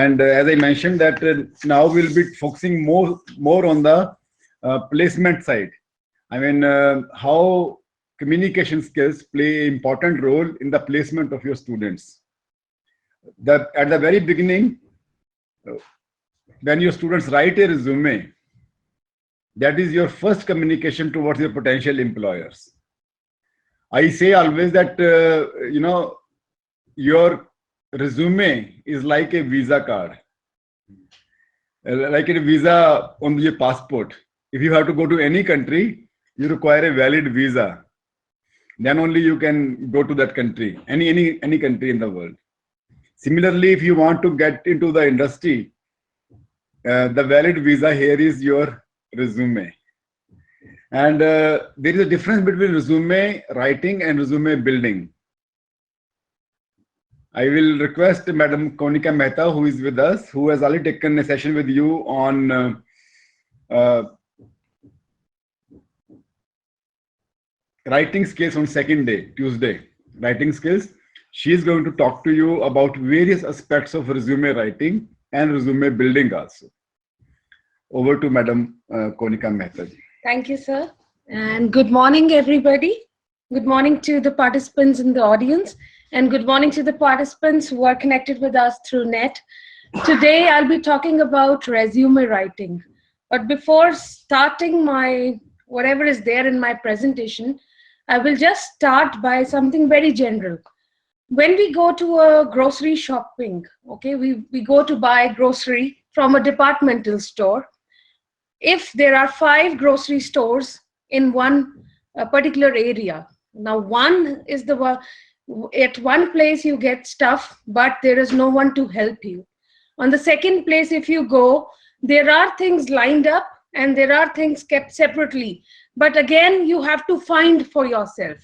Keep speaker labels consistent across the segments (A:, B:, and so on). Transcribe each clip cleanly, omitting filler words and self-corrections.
A: And as I mentioned that now we'll be focusing more on the placement side. I mean, how communication skills play an important role in the placement of your students. At the very beginning, when your students write a resume, that is your first communication towards your potential employers. I say always that, your resume is like a visa card, like a visa on your passport. If you have to go to any country, you require a valid visa. Then only you can go to that country, any country in the world. Similarly, if you want to get into the industry, the valid visa here is your resume. And there is a difference between resume writing and resume building. I will request Madam Konica Mehta, who is with us, who has already taken a session with you on writing skills on second day, Tuesday, writing skills. She is going to talk to you about various aspects of resume writing and resume building also. Over to Madam Konica Mehta.
B: Thank you, sir. And good morning, everybody. Good morning to the participants in the audience, and good morning to the participants who are connected with us through net. Today, I'll be talking about resume writing. But before starting whatever is there in my presentation, I will just start by something very general. When we go to a grocery shopping, okay, we go to buy grocery from a departmental store. If there are 5 grocery stores in one particular area, now one is at one place you get stuff, but there is no one to help you. On the second place, if you go, there are things lined up and there are things kept separately. But again, you have to find for yourself.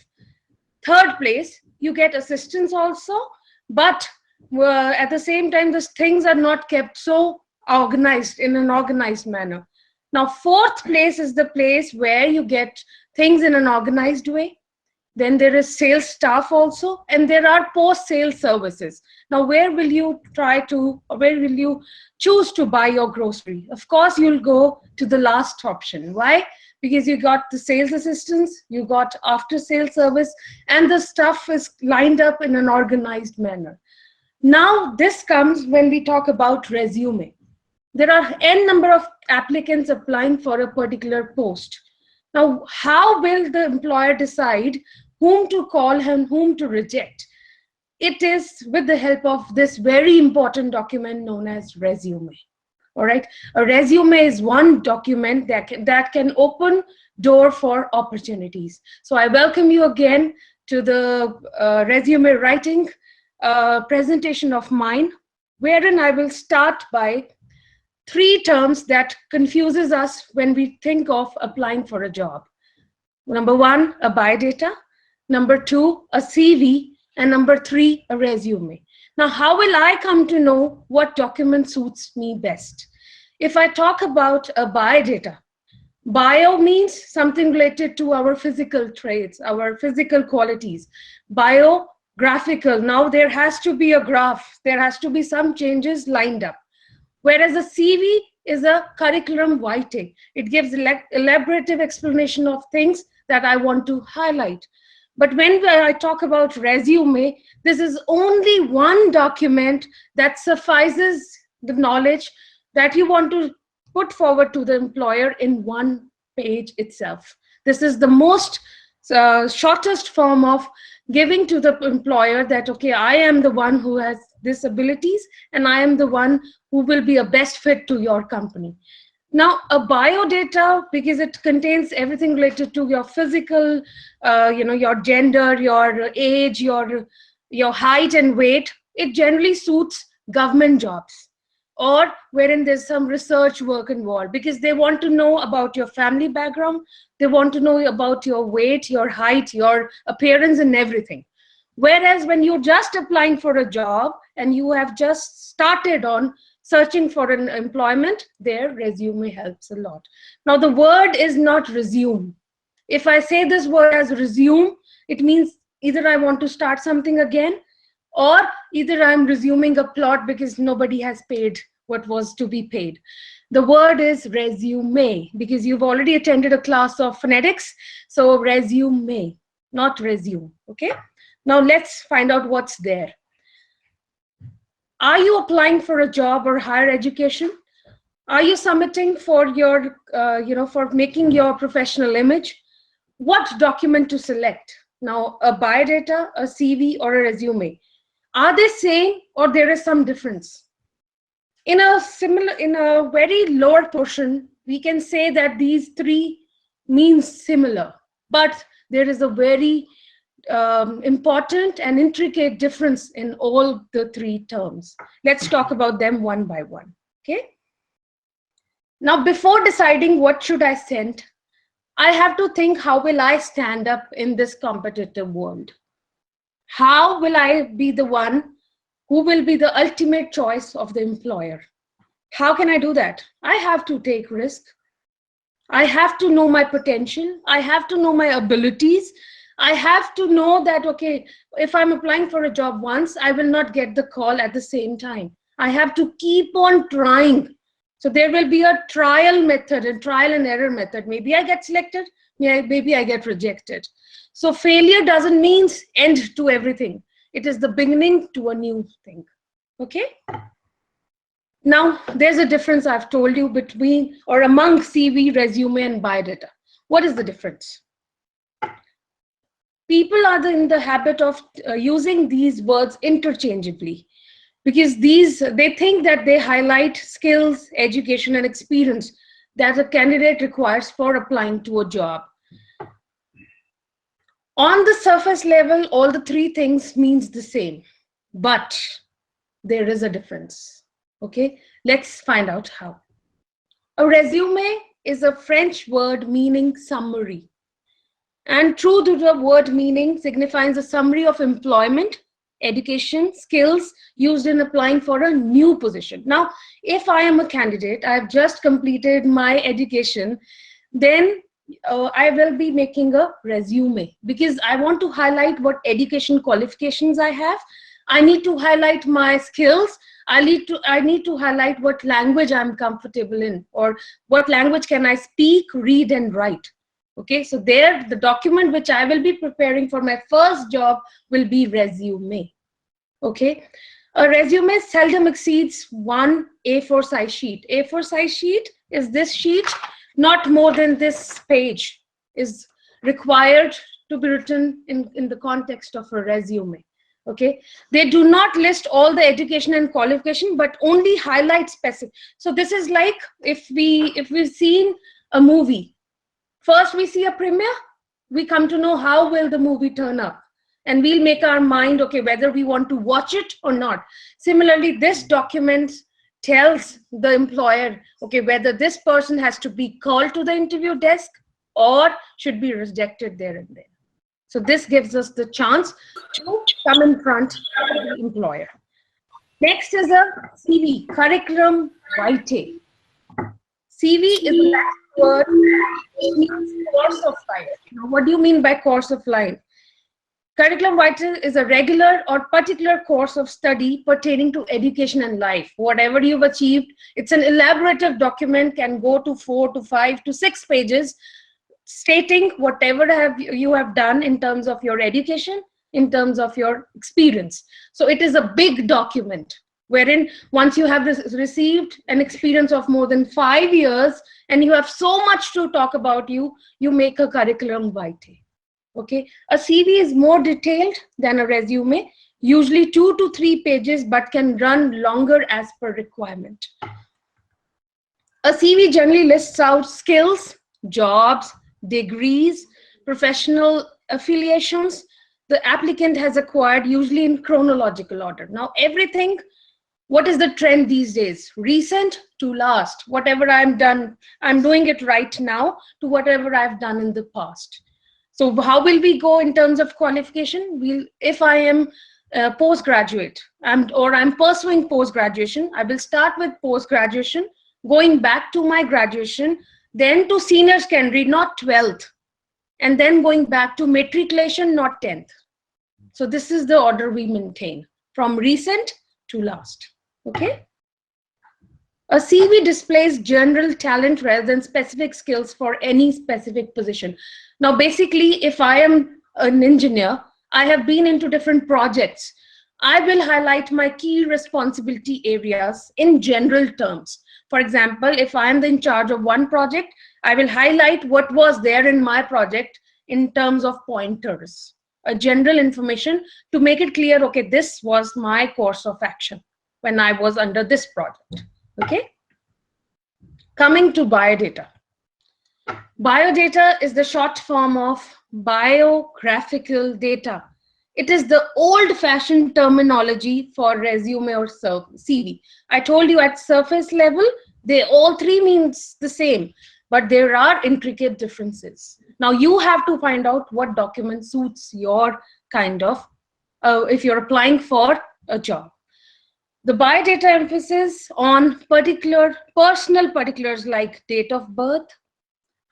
B: Third place, you get assistance also, but at the same time, these things are not kept so organized in an organized manner. Now, fourth place is the place where you get things in an organized way. Then there is sales staff also, and there are post-sale services. Now, where will you choose to buy your grocery? Of course, you'll go to the last option. Why? Because you got the sales assistance, you got after-sale service, and the stuff is lined up in an organized manner. Now, this comes when we talk about resume. There are n number of applicants applying for a particular post. Now, how will the employer decide whom to call and whom to reject? It is with the help of this very important document known as resume. All right, a resume is one document that can open door for opportunities. So I welcome you again to the resume writing presentation of mine, wherein I will start by 3 terms that confuses us when we think of applying for a job. Number 1, a biodata. Number 2, a CV. And number 3, a resume. Now, how will I come to know what document suits me best? If I talk about a biodata, bio means something related to our physical traits, our physical qualities. Biographical, now there has to be a graph, there has to be some changes lined up. Whereas a CV is a curriculum vitae. It gives elaborative explanation of things that I want to highlight. But when I talk about resume, this is only one document that suffices the knowledge that you want to put forward to the employer in one page itself. This is the most shortest form of giving to the employer that, okay, I am the one who has these abilities and I am the one who will be a best fit to your company. Now, a biodata, because it contains everything related to your physical, your gender, your age, your height and weight, it generally suits government jobs, or wherein there's some research work involved, because they want to know about your family background, they want to know about your weight, your height, your appearance and everything. Whereas when you're just applying for a job and you have just started on searching for an employment, their resume helps a lot. Now, the word is not resume. If I say this word as resume, it means either I want to start something again, or either I'm resuming a plot because nobody has paid what was to be paid. The word is resume, because you've already attended a class of phonetics. So resume, not resume. Okay. Now let's find out what's there. Are you applying for a job or higher education? Are you submitting for your, for making your professional image? What document to select? Now, a biodata, a CV, or a resume. Are they same, or there is some difference? In a very lower portion, we can say that these three means similar, but there is a very important and intricate difference in all the three terms. Let's talk about them one by one. Okay. Now, before deciding what should I send, I have to think, how will I stand up in this competitive world? How will I be the one who will be the ultimate choice of the employer? How can I do that? I have to take risk. I have to know my potential. I have to know my abilities. I have to know that, okay, if I'm applying for a job once, I will not get the call at the same time. I have to keep on trying. So there will be a trial method, a trial and error method. Maybe I get selected, maybe I get rejected. So failure doesn't mean end to everything. It is the beginning to a new thing. Okay. Now, there's a difference I've told you between or among CV, resume, and biodata. What is the difference? People are in the habit of using these words interchangeably, because they think that they highlight skills, education, and experience that a candidate requires for applying to a job. On the surface level, all the three things means the same, but there is a difference. Okay, let's find out how. A resume is a French word meaning summary. And true to the word meaning, signifies a summary of employment, education, skills used in applying for a new position. Now, if I am a candidate, I've just completed my education, then I will be making a resume, because I want to highlight what education qualifications I have. I need to highlight my skills. I need to highlight what language I'm comfortable in, or what language can I speak, read, and write. Okay, so there, the document which I will be preparing for my first job will be resume. Okay, a resume seldom exceeds one A4 size sheet. A4 size sheet is this sheet, not more than this page is required to be written in the context of a resume. Okay, they do not list all the education and qualification, but only highlight specific. So this is like if we've seen a movie. First, we see a premiere, we come to know how will the movie turn up, and we'll make our mind, okay, whether we want to watch it or not. Similarly, this document tells the employer, okay, whether this person has to be called to the interview desk or should be rejected there and then. So this gives us the chance to come in front of the employer. Next is a CV, curriculum vitae. CV is a word, it means course of life. Now, what do you mean by course of life? Curriculum vitae is a regular or particular course of study pertaining to education and life. Whatever you've achieved, it's an elaborative document, can go to 4 to 5 to 6 pages, stating whatever you have done in terms of your education, in terms of your experience. So it is a big document, wherein once you have received an experience of more than 5 years and you have so much to talk about, you make a curriculum vitae. Okay, a CV is more detailed than a resume, usually 2 to 3 pages, but can run longer as per requirement. A CV generally lists out skills, jobs, degrees, professional affiliations the applicant has acquired, usually in chronological order. Now, everything, what is the trend these days? Recent to last. Whatever I'm doing it right now to whatever I've done in the past. So how will we go in terms of qualification? If I am a postgraduate or I'm pursuing post-graduation, I will start with post-graduation, going back to my graduation, then to senior secondary, not 12th, and then going back to matriculation, not 10th. So this is the order we maintain. from recent to last. Okay. A CV displays general talent rather than specific skills for any specific position. Now, basically, if I am an engineer, I have been into different projects. I will highlight my key responsibility areas in general terms. For example, if I am in charge of one project, I will highlight what was there in my project in terms of pointers, a general information to make it clear, okay, this was my course of action when I was under this project. Okay. Coming to biodata. Biodata is the short form of biographical data. It is the old-fashioned terminology for resume or CV. I told you at surface level, they all three means the same, but there are intricate differences. Now you have to find out what document suits your kind of, if you're applying for a job. The biodata emphasis on particular personal particulars like date of birth,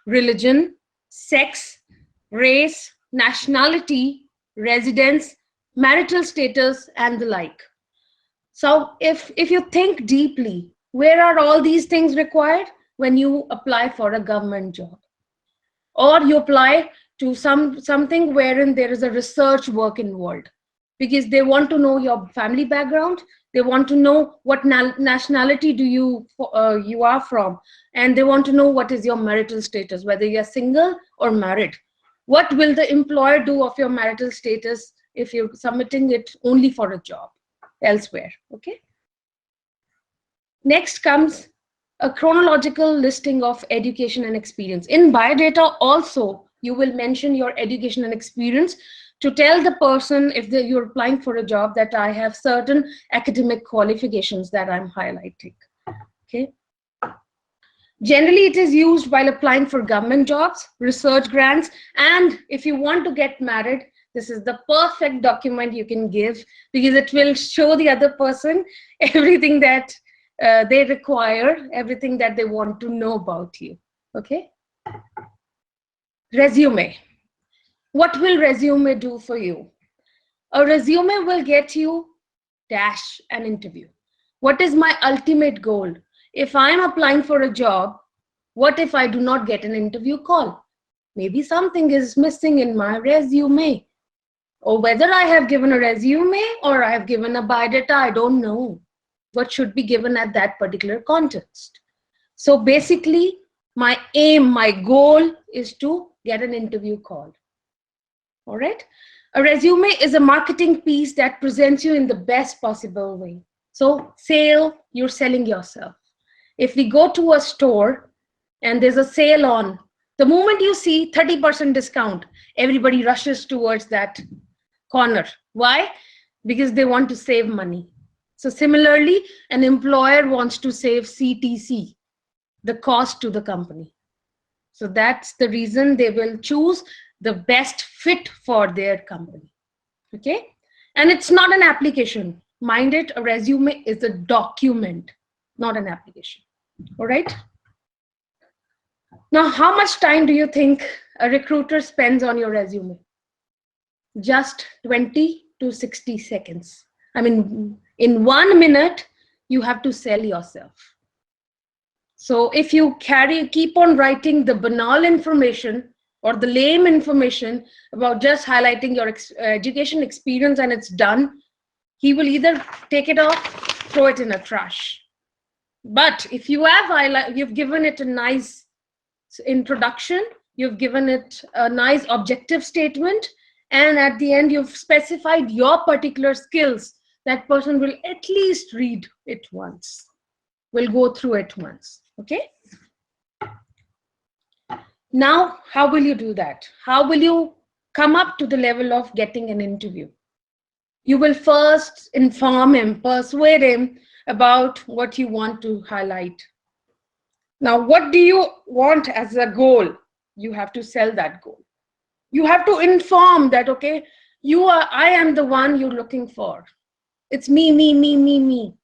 B: religion, sex, race, nationality, residence, marital status, and the like. So if you think deeply, where are all these things required? When you apply for a government job, or you apply to something wherein there is a research work involved, because they want to know your family background, they want to know what nationality do you are from, and they want to know what is your marital status, whether you're single or married. What will the employer do of your marital status if you're submitting it only for a job elsewhere? Okay. Next comes a chronological listing of education and experience. In biodata also, you will mention your education and experience to tell the person, if you're applying for a job, that I have certain academic qualifications that I'm highlighting. Okay. Generally, it is used while applying for government jobs, research grants, and if you want to get married, this is the perfect document you can give, because it will show the other person everything that they require, everything that they want to know about you. Okay. Resume. What will resume do for you? A resume will get you dash an interview. What is my ultimate goal? If I'm applying for a job, what if I do not get an interview call? Maybe something is missing in my resume. Or whether I have given a resume or I have given a biodata, I don't know what should be given at that particular context. So basically, my aim, my goal is to get an interview call. All right. A resume is a marketing piece that presents you in the best possible way. So you're selling yourself. If we go to a store and there's a sale on, the moment you see 30% discount, everybody rushes towards that corner. Why? Because they want to save money. So similarly, an employer wants to save CTC, the cost to the company. So that's the reason they will choose the best fit for their company. Okay. And it's not an application. Mind it, a resume is a document, not an application. All right. Now, how much time do you think a recruiter spends on your resume? Just 20 to 60 seconds. I mean, in 1 minute, you have to sell yourself. So if you keep on writing the banal information or the lame information about just highlighting your education experience and it's done, he will either take it off, throw it in a trash. But if you have you've given it a nice introduction, you've given it a nice objective statement, and at the end you've specified your particular skills, that person will at least read it once, will go through it once. Okay. Now, how will you do that? How will you come up to the level of getting an interview? You will first inform him, persuade him about what you want to highlight. Now, what do you want as a goal? You have to sell that goal. You have to inform that, okay, I am the one you're looking for. It's me, me, me, me, me.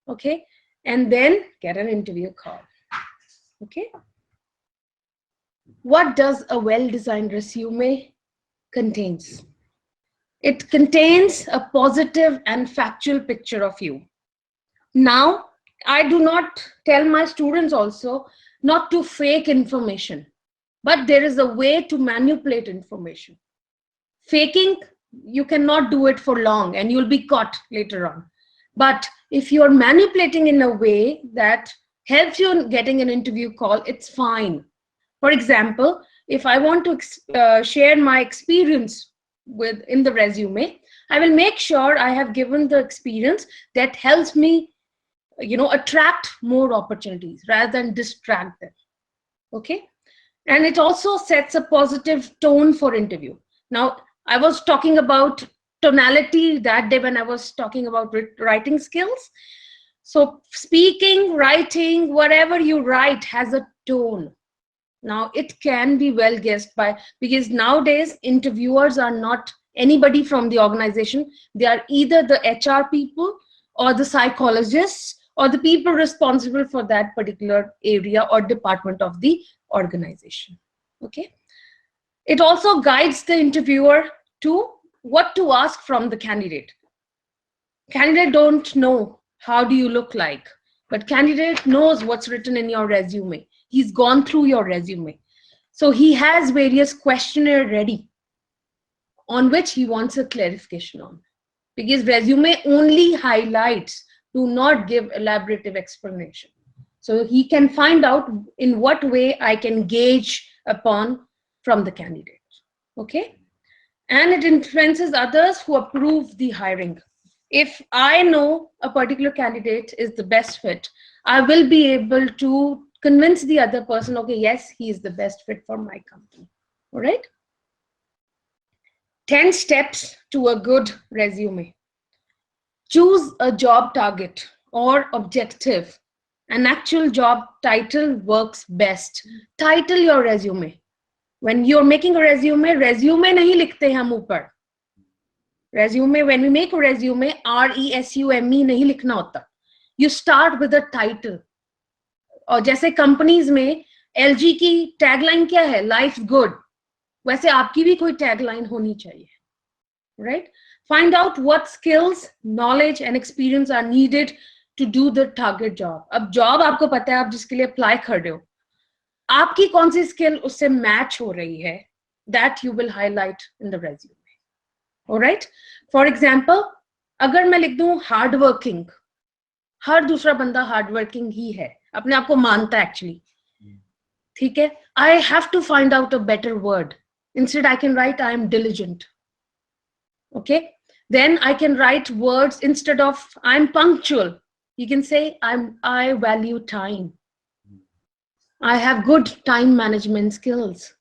B: Okay. And then get an interview call. Okay. What does a well-designed resume contains? It contains a positive and factual picture of you. Now, I do not tell my students also not to fake information, but there is a way to manipulate information. Faking, you cannot do it for long and you'll be caught later on. But if you're manipulating in a way that helps you in getting an interview call, it's fine. For example, if I want to share my experience in the resume, I will make sure I have given the experience that helps me, attract more opportunities rather than distract them. Okay. And it also sets a positive tone for interview. Now, I was talking about tonality that day when I was talking about writing skills. So speaking, writing, whatever you write has a tone. Now, it can be well guessed by, because nowadays interviewers are not anybody from the organization. They are either the HR people or the psychologists or the people responsible for that particular area or department of the organization. Okay. It also guides the interviewer to what to ask from the candidate. Candidate don't know how do you look like, but candidate knows what's written in your resume. He's gone through your resume. So he has various questionnaire ready on which he wants a clarification on. Because resume only highlights, do not give elaborative explanation. So he can find out in what way I can gauge upon from the candidate. Okay. And it influences others who approve the hiring. If I know a particular candidate is the best fit, I will be able to convince the other person, okay, yes, he is the best fit for my company. All right. 10 steps to a good resume. Choose a job target or objective. An actual job title works best. Title your resume. When you're making a resume nahi likhte hain hum upar. Resume, when we make a resume, RESUME nahi likhna hota. You start with a title. और जैसे companies में LG की tagline क्या है, life good, वैसे आपकी भी कोई टैगलाइन होनी चाहिए. Right? Find out what skills, knowledge and experience are needed to do the target job. अब job आपको पता है, आप जिसके लिए apply कर रहे हो, आपकी कौन सी skill उससे match हो रही है, that you will highlight in the resume. All right? For example, अगर मैं लिख दूं hard working, हर दूसरा बंदा hard working ही है, अपने आप को मानता है actually. ठीक है? I have to find out a better word. Instead, I can write I am diligent. Okay, then I can write words instead of I'm punctual. You can say I value time. I have good time management skills.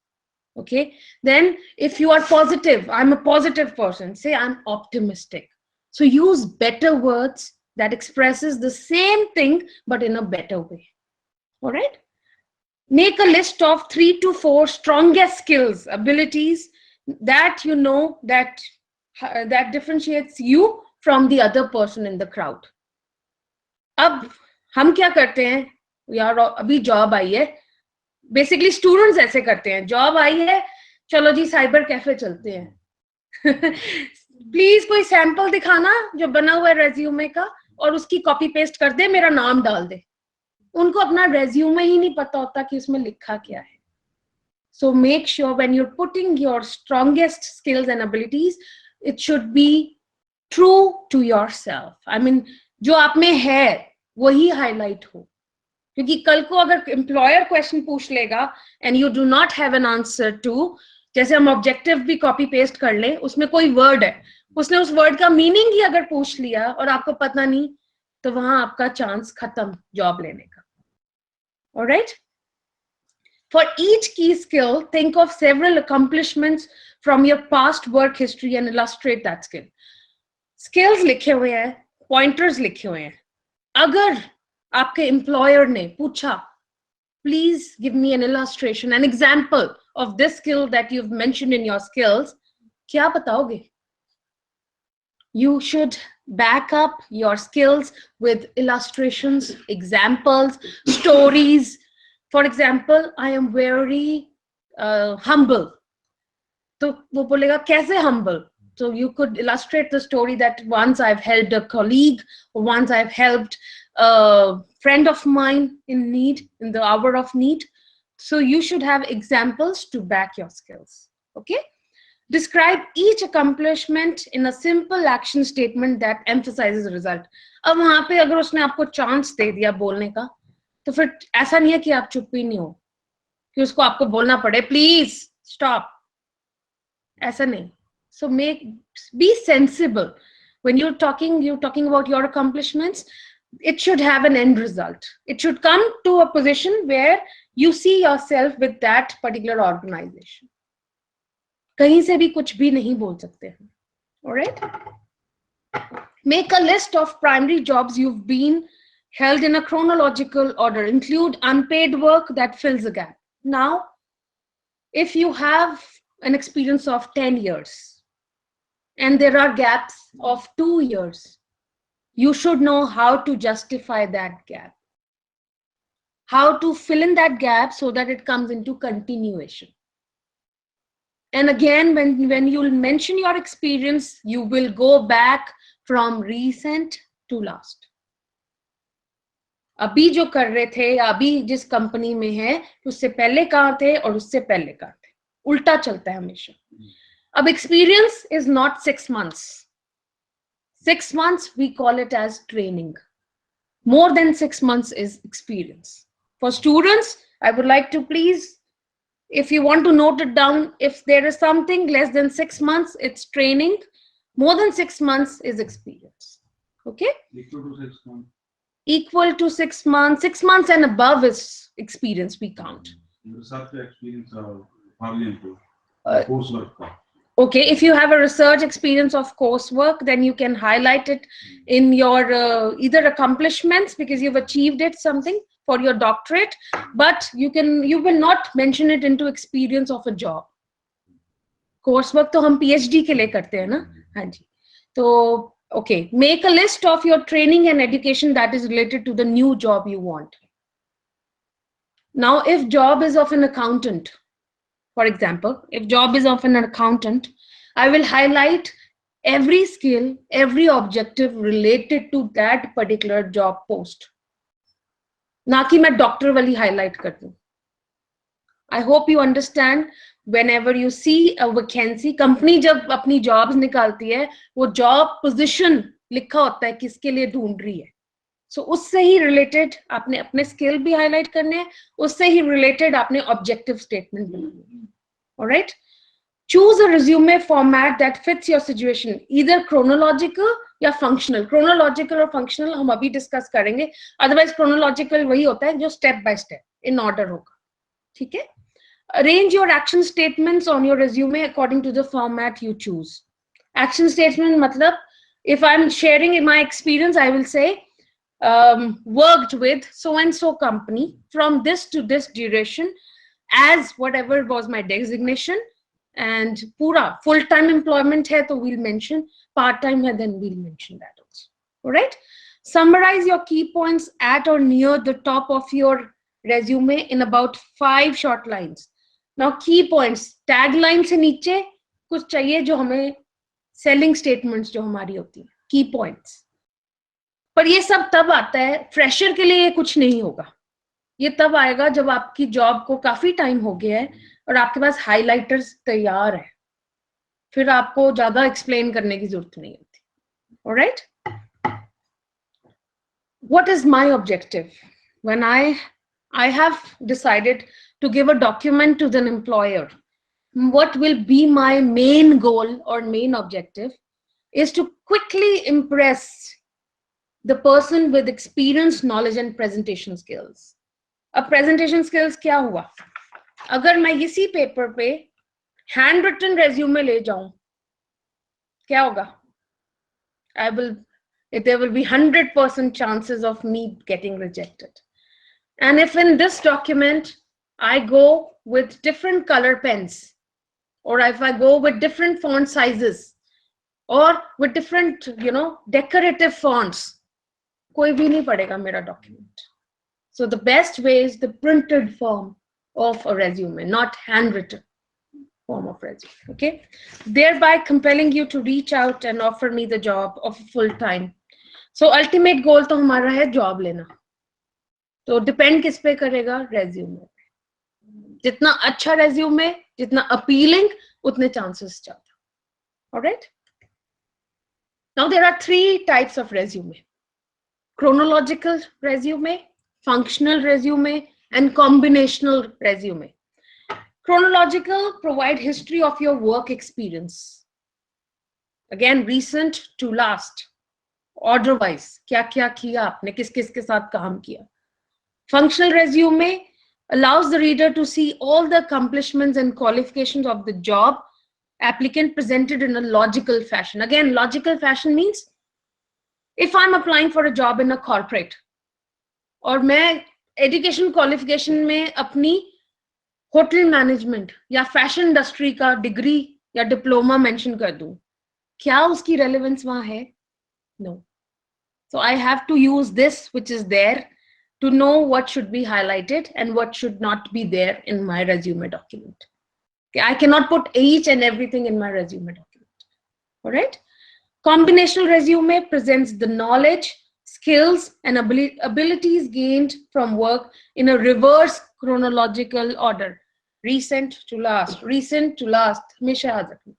B: Okay, then if you are positive, I'm a positive person, say I'm optimistic. So use better words that expresses the same thing but in a better way. All right, make a list of 3 to 4 strongest skills, abilities that you know that differentiates you from the other person in the crowd. अब हम क्या करते हैं यार, अभी job आई है, basically students ऐसे करते हैं, जॉब आई है चलो जी साइबर कैफे चलते हैं. प्लीज कोई सैंपल दिखाना जो बना हुआ है रेज्यूमे का और उसकी कॉपी पेस्ट कर दे, मेरा नाम डाल दे. उनको अपना रेज्यूमे ही नहीं पता होता कि उसमें लिखा क्या है. So make sure when you're putting your strongest skills and abilities, it should be true to yourself. I mean, जो आप में है वही highlight हो. क्योंकि कल को अगर employer question पूछ लेगा and you do not have an answer to, जैसे हम objective भी copy paste कर लें, उसमें कोई word है, उसने उस word का meaning ही अगर पूछ लिया और आपको पता नहीं, तो वहां आपका chance खत्म job लेने का. All right? For each key skill, think of several accomplishments from your past work history and illustrate that skill. Skills लिखे हुए हैं, pointers लिखे हुए हैं. अगर आपके employer ने पूछा, please give me an illustration, an example of this skill that you've mentioned in your skills, क्या बताओगे? You should back up your skills with illustrations, examples, stories. For example, I am very humble. तो वो बोलेगा कैसे humble? So you could illustrate the story that once I've helped a colleague, or once I've helped a friend of mine in need, in the hour of need. So you should have examples to back your skills. Okay. Describe each accomplishment in a simple action statement that emphasizes result. अब वहां पे अगर उसने आपको chance दे दिया बोलने का, तो फिर ऐसा नहीं है कि आप चुप ही नहीं हो, कि उसको आपको बोलना पड़े प्लीज स्टॉप, ऐसा नहीं. So be sensible when you're talking about your accomplishments. It should have an end result. It should come to a position where you see yourself with that particular organization. कहीं से भी कुछ भी नहीं बोल सकते हैं. All right. Make a list of primary jobs you've been held in a chronological order. Include unpaid work that fills a gap. Now, if you have an experience of 10 years and there are gaps of 2 years, you should know how to justify that gap, how to fill in that gap so that it comes into continuation. And again, when you'll mention your experience, you will go back from recent to last. अभी जो कर रहे थे या अभी जिस company में है, उससे पहले कहाँ थे और उससे पहले कहाँ थे, उल्टा चलता है हमेशा. अब experience is not 6 months. 6 months we call it as training. More than 6 months is experience. For students, I would like to please, if you want to note it down, if there is something less than 6 months, it's training. More than 6 months is experience. Okay?
A: Equal to 6 months.
B: Equal to 6 months. 6 months and above is experience we count.
A: Research experience coursework.
B: Okay, if you have a research experience of coursework, then you can highlight it in your either accomplishments because you've achieved it something for your doctorate, but you will not mention it into experience of a job. Coursework तो हम PhD के लिए करते हैं ना. हाँ जी. तो okay, make a list of your training and education that is related to the new job you want. Now, if job is of an accountant, for example, if job is of an accountant, I will highlight every skill, every objective related to that particular job post. ना कि मैं doctor वाली highlight कर दूं. I hope you understand. Whenever you see a vacancy, company जब अपनी jobs निकालती है, वो जॉब पोजीशन लिखा होता है किसके लिए ढूंढ रही है. So उससे ही रिलेटेड आपने अपने स्किल भी हाईलाइट करने हैं, उससे ही रिलेटेड आपने ऑब्जेक्टिव स्टेटमेंट बनाने हैं. Alright? Choose a resume format that fits your situation, either chronological या functional. Chronological और functional हम अभी डिस्कस करेंगे. Otherwise chronological वही होता है जो step by step in order होगा. ठीक है? Arrange your action statements on your resume according to the format you choose. Action statement matlab, if I'm sharing my experience, I will say worked with so and so company from this to this duration as whatever was my designation, and pura full-time employment hai, so we'll mention, part-time hai, then we'll mention that also. All right. Summarize your key points at or near the top of your resume in about 5 short lines. Now, key points, tagline से नीचे कुछ चाहिए जो हमें selling statements जो हमारी होती है, key points. पर ये सब तब आता है, फ्रेशर के लिए ये कुछ नहीं होगा. ये तब आएगा जब आपकी जॉब को काफी टाइम हो गया है और आपके पास हाइलाइटर्स तैयार है, फिर आपको ज्यादा एक्सप्लेन करने की जरूरत नहीं होती. Alright. What is my objective when I have decided to give a document to the employer? What will be my main goal or main objective is to quickly impress the person with experience, knowledge and presentation skills. अब presentation skills क्या हुआ? अगर मैं इसी paper पे hand written resume ले जाऊं, क्या होगा? There will be 100% chances of me getting rejected. And if in this document I go with different color pens, or if I go with different font sizes, or with different, decorative fonts, कोई भी नहीं पढ़ेगा मेरा document. So the best way is the printed form of a resume, not handwritten. form of resume. Okay, thereby compelling you to reach out and offer me the job of full time. So ultimate goal तो हमारा है job लेना. तो depend किस पे करेगा? Resume. जितना अच्छा resume, जितना appealing, उतने chances ज़्यादा. All right. Now there are 3 types of resume: chronological resume, functional resume, and combinational resume. Chronological provide history of your work experience. Again, recent to last. Order wise, क्या किया आपने, किस के साथ काम किया. Functional resume allows the reader to see all the accomplishments and qualifications of the job applicant presented in a logical fashion. Again, logical fashion means if I'm applying for a job in a corporate और मैं education qualification में अपनी hotel management या fashion industry का degree या diploma mention कर दूं, क्या उसकी रेलेवेंस वहां है? No. So I have to use this which is there to know what should be highlighted and what should not be there in my resume document. Okay, I cannot put each and everything in my resume document. All right. Combinational resume presents the knowledge, skills, and abilities gained from work in a reverse chronological order. Recent to last, recent to last. हमेशा याद रखना.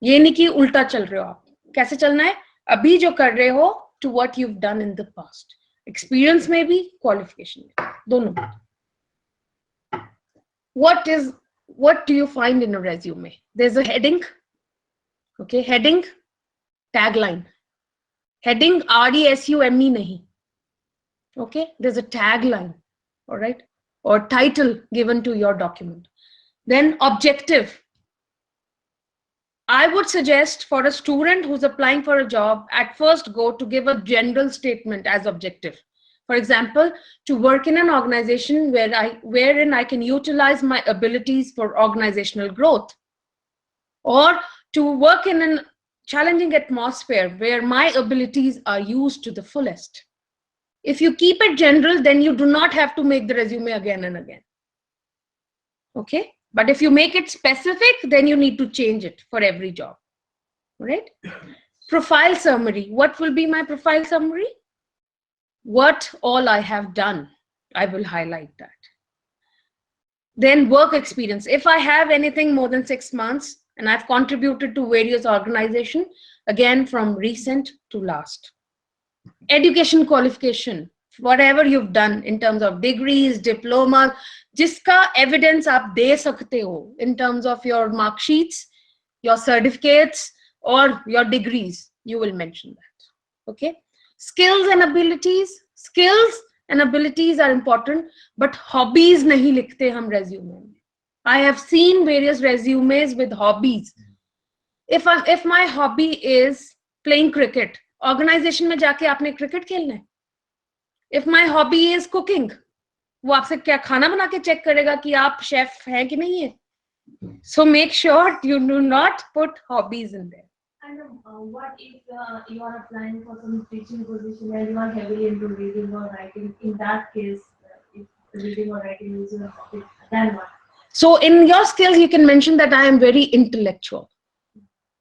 B: ये नहीं कि उल्टा चल रहे हो आप. कैसे चलना है? अभी जो कर रहे हो to what you've done in the past. Experience में भी, qualification में, दोनों. What do you find in a resume? There's a heading. Okay, heading, tagline. Heading RESUME nahi. Okay, there's a tagline, all right, or title given to your document. Then objective. I would suggest for a student who's applying for a job, at first go to give a general statement as objective. For example, to work in an organization wherein I can utilize my abilities for organizational growth, or to work in a challenging atmosphere where my abilities are used to the fullest. If you keep it general, then you do not have to make the resume again and again. Okay? But if you make it specific, then you need to change it for every job. Right? Profile summary. What will be my profile summary? What all I have done. I will highlight that. Then work experience. If I have anything more than 6 months and I've contributed to various organizations, again from recent to last. Education qualification. Whatever you've done in terms of degrees, diplomas, जिसका evidence आप दे सकते हो in terms of your mark sheets, your certificates, or your degrees, you will mention that. Okay. Skills and abilities. Skills and abilities are important, but hobbies नहीं लिखते हम resume में. I have seen various resumes with hobbies. If my hobby is playing cricket, organization में जाके आपने cricket खेलना है. If my hobby is cooking, वो आपसे क्या खाना बना के चेक करेगा कि आप शेफ हैं कि नहीं है. So make sure you do not put hobbies in there.
C: And what if you are applying for some teaching position where you are heavily into reading or writing? In that case, if reading or writing is your hobby, then what?
B: So in your skills, you can mention that I am very intellectual.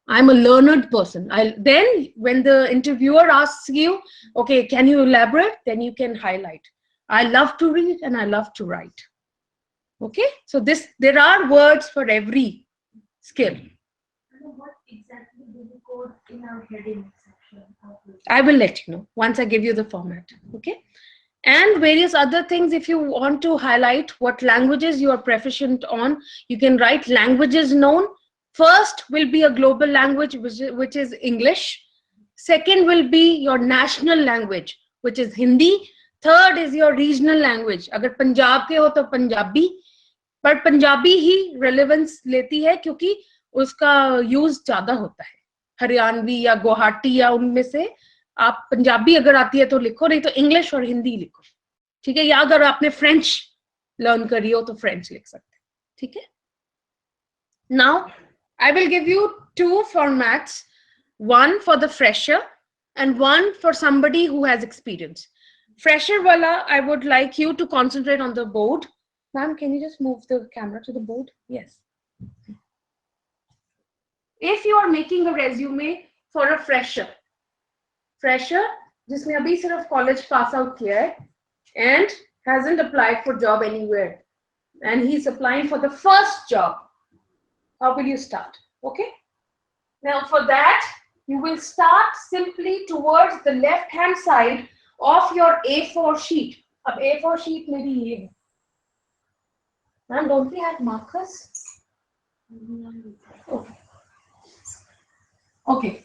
B: I'm a learned person. Then when the interviewer asks you, okay, can you elaborate? Then you can highlight. I love to read and I love to write. Okay, so there are words for every skill.
C: What exactly do we code in our heading section?
B: I will let you know once I give you the format. Okay, and various other things. If you want to highlight what languages you are proficient on, you can write languages known. First will be a global language, which is English. Second will be your national language, which is Hindi. Third is your regional language. अगर पंजाब के हो तो पंजाबी, पर पंजाबी ही relevance लेती है क्योंकि उसका use ज़्यादा होता है. हरियाणवी या गुवाहाटी या उनमें से आप पंजाबी अगर आती है तो लिखो, नहीं तो इंग्लिश और हिंदी लिखो. ठीक है? या अगर आपने फ्रेंच लर्न करी हो तो फ्रेंच लिख सकते हैं. ठीक है? Now I will give you 2 formats, one for the fresher and one for somebody who has experience. Fresher wala, I would like you to concentrate on the board. Ma'am, can you just move the camera to the board? Yes. If you are making a resume for a fresher जिसने अभी सिर्फ college pass out किया है and hasn't applied for job anywhere and he's applying for the first job, how will you start? Okay, now for that you will start simply towards the left hand side of your A4 sheet. अब A4 sheet में भी ये है. Ma'am, don't we have markers? Okay. Okay.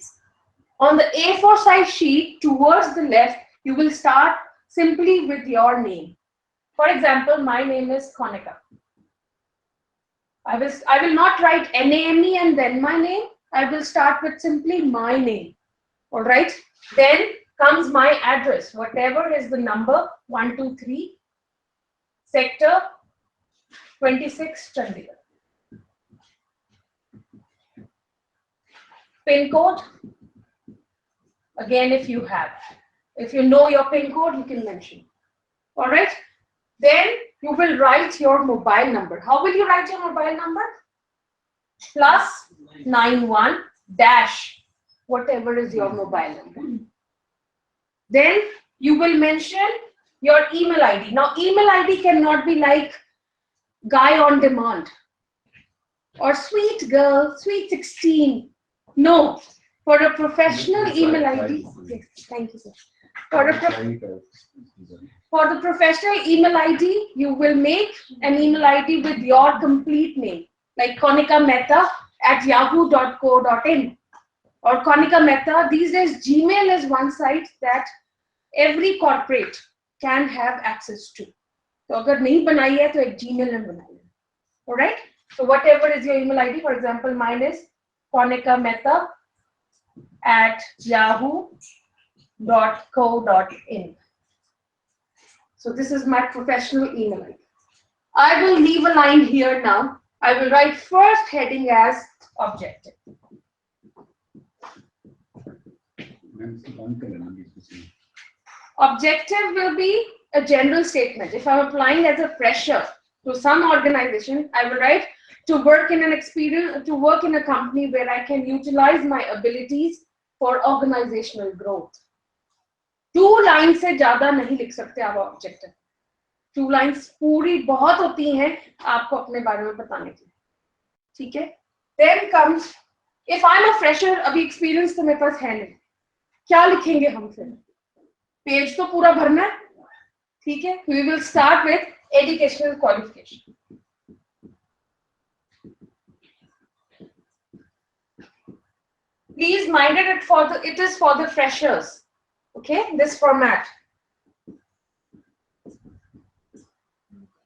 B: On the A4 size sheet towards the left, you will start simply with your name. For example, my name is Konica. I will not write NAME and then my name. I will start with simply my name. All right. Then comes my address, whatever is the number 123, sector 26, Chandigarh. Pin code. Again, if you know your pin code, you can mention. All right. Then you will write your mobile number. How will you write your mobile number? +91 dash whatever is your mobile number. Then you will mention your email ID. Now, email ID cannot be like guy on demand or sweet girl, sweet 16. No. For a professional email ID, yes, thank you, sir. For the professional email ID, you will make an email ID with your complete name, like Konica Mehta @yahoo.co.in or Konica Mehta. These days, Gmail is one site that every corporate can have access to. So, अगर नहीं बनाई है तो एक Gmail में बनाइए. All right. So, whatever is your email ID, for example, mine is Konica Mehta @yahoo.co.in. So this is my professional email ID. I will leave a line here now. I will write first heading as objective. Objective will be a general statement. If I'm applying as a fresher to some organization, I will write to work in a company where I can utilize my abilities for organizational growth. 2 lines से ज़्यादा नहीं लिख सकते आप objective. 2 lines पूरी बहुत होती हैं आपको अपने बारे में बताने के लिए. ठीक है. Then comes, if I'm a fresher, अभी experience तो मेरे पास है नहीं, क्या लिखेंगे हम फिर? पेज तो पूरा भरना है. ठीक है. We will start with educational qualification. Please mind it is for the freshers. Okay, this format.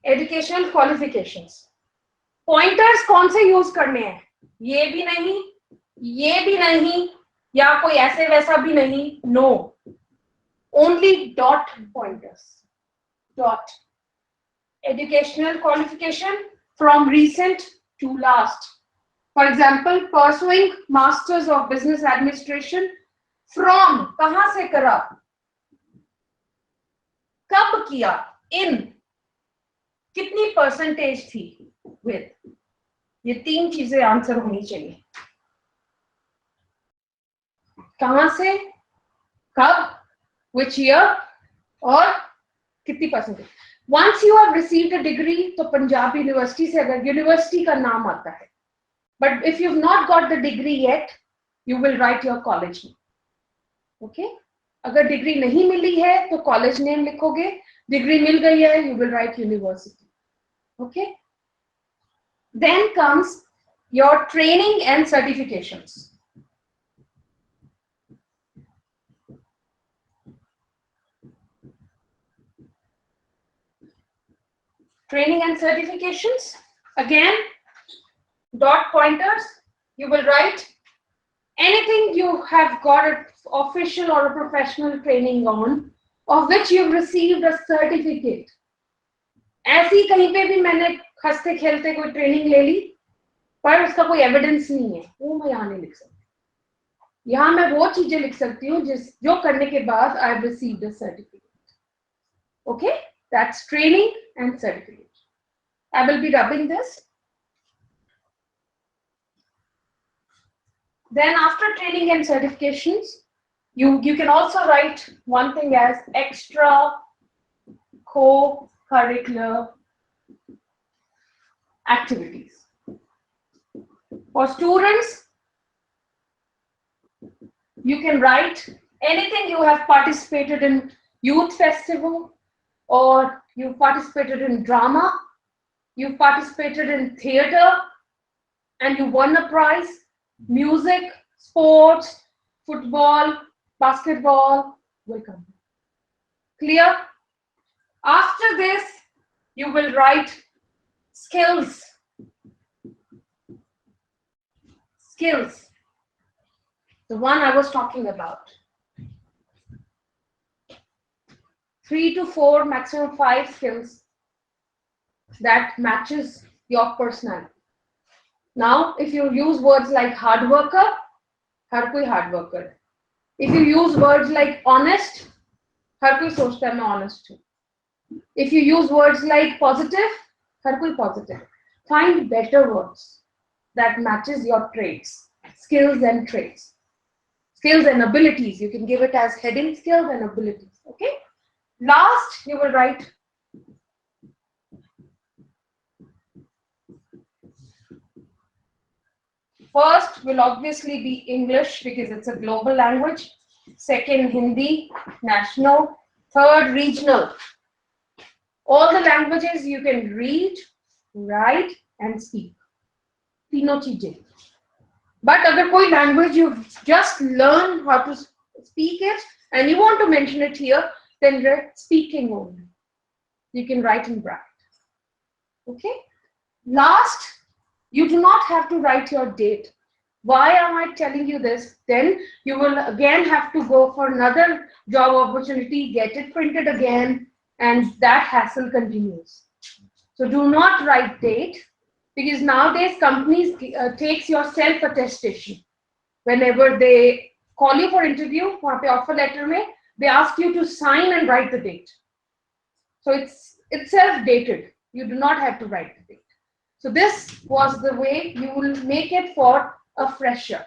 B: Educational qualifications. Pointers कौन से use करने हैं? ये भी नहीं, या कोई ऐसे वैसा भी नहीं. No. Only dot pointers. Dot. Educational qualification from recent to last. For example, pursuing Masters of Business Administration from कहाँ से करा, कब किया, in कितनी परसेंटेज थी, with. ये 3 चीजें आंसर होनी चाहिए. कहाँ से, कब, which year और कितनी percentage. Once you have received a degree, तो पंजाब यूनिवर्सिटी से अगर यूनिवर्सिटी का नाम आता है. But if you've not got the degree yet, you will write your college name. Okay? अगर डिग्री नहीं मिली है तो कॉलेज नेम लिखोगे. डिग्री मिल गई है, you will write university. Okay? Then comes your training and certifications. Training and certifications. Again, dot pointers. You will write anything you have got an official or a professional training on, of which you've received a certificate. ऐसी कहीं पे भी मैंने हंसते खेलते कोई training ले ली पर उसका कोई एविडेंस नहीं है, वो मैं यहाँ नहीं लिख सकती. यहाँ मैं वो चीजें लिख सकती हूँ जो करने के बाद I have received a certificate. Okay, that's training and certificate. I will be rubbing this. Then after training and certifications, you can also write one thing as extra co-curricular activities. For students, you can write anything you have participated in youth festival, or you participated in drama, you participated in theater and you won a prize, music, sports, football, basketball, welcome. Clear? After this, you will write skills. Skills. The one I was talking about. 3 to 4, maximum 5 skills that matches your personality. Now, if you use words like hard worker, हर कोई hard worker. If you use words like honest, हर कोई सोचता है मैं honest हूँ. If you use words like positive, हर कोई positive. Find better words that matches your traits, skills and traits. Skills and abilities, you can give it as heading, skills and abilities, okay? Last, you will write first will obviously be English because it's a global language. Second, Hindi, national. Third, regional. All the languages you can read, write, and speak. Tino cheezein. But agar koi language you just learn how to speak it and you want to mention it here, then write speaking only. You can write in bracket. Okay? Last, you do not have to write your date. Why am I telling you this? Then you will again have to go for another job opportunity, get it printed again, and that hassle continues. So do not write date, because nowadays companies takes your self-attestation. Whenever they call you for interview, वहाँ पे offer letter में, they ask you to sign and write the date. So it's self-dated. You do not have to write the date. So this was the way you will make it for a fresher.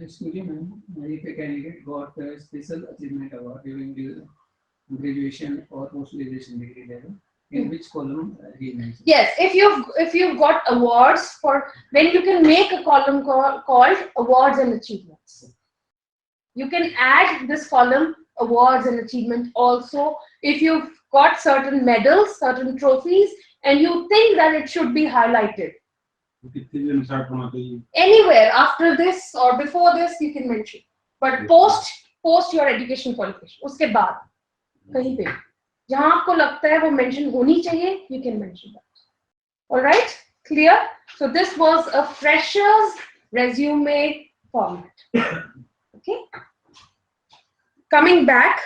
D: Excuse me, ma'am. If a candidate got a special achievement award during the graduation or post-graduation degree level, in which column he mentioned?
B: Yes, if you've got awards for, then you can make a column called awards and achievements. You can add this column awards and achievement also if you've got certain medals, certain trophies, and you think that it should be highlighted. Anywhere after this or before this you can mention, but post your education qualification. उसके बाद कहीं पे जहाँ आपको लगता है वो mention होनी चाहिए, you can mention that. All right, clear? So this was a fresher's resume format. Okay. Coming back.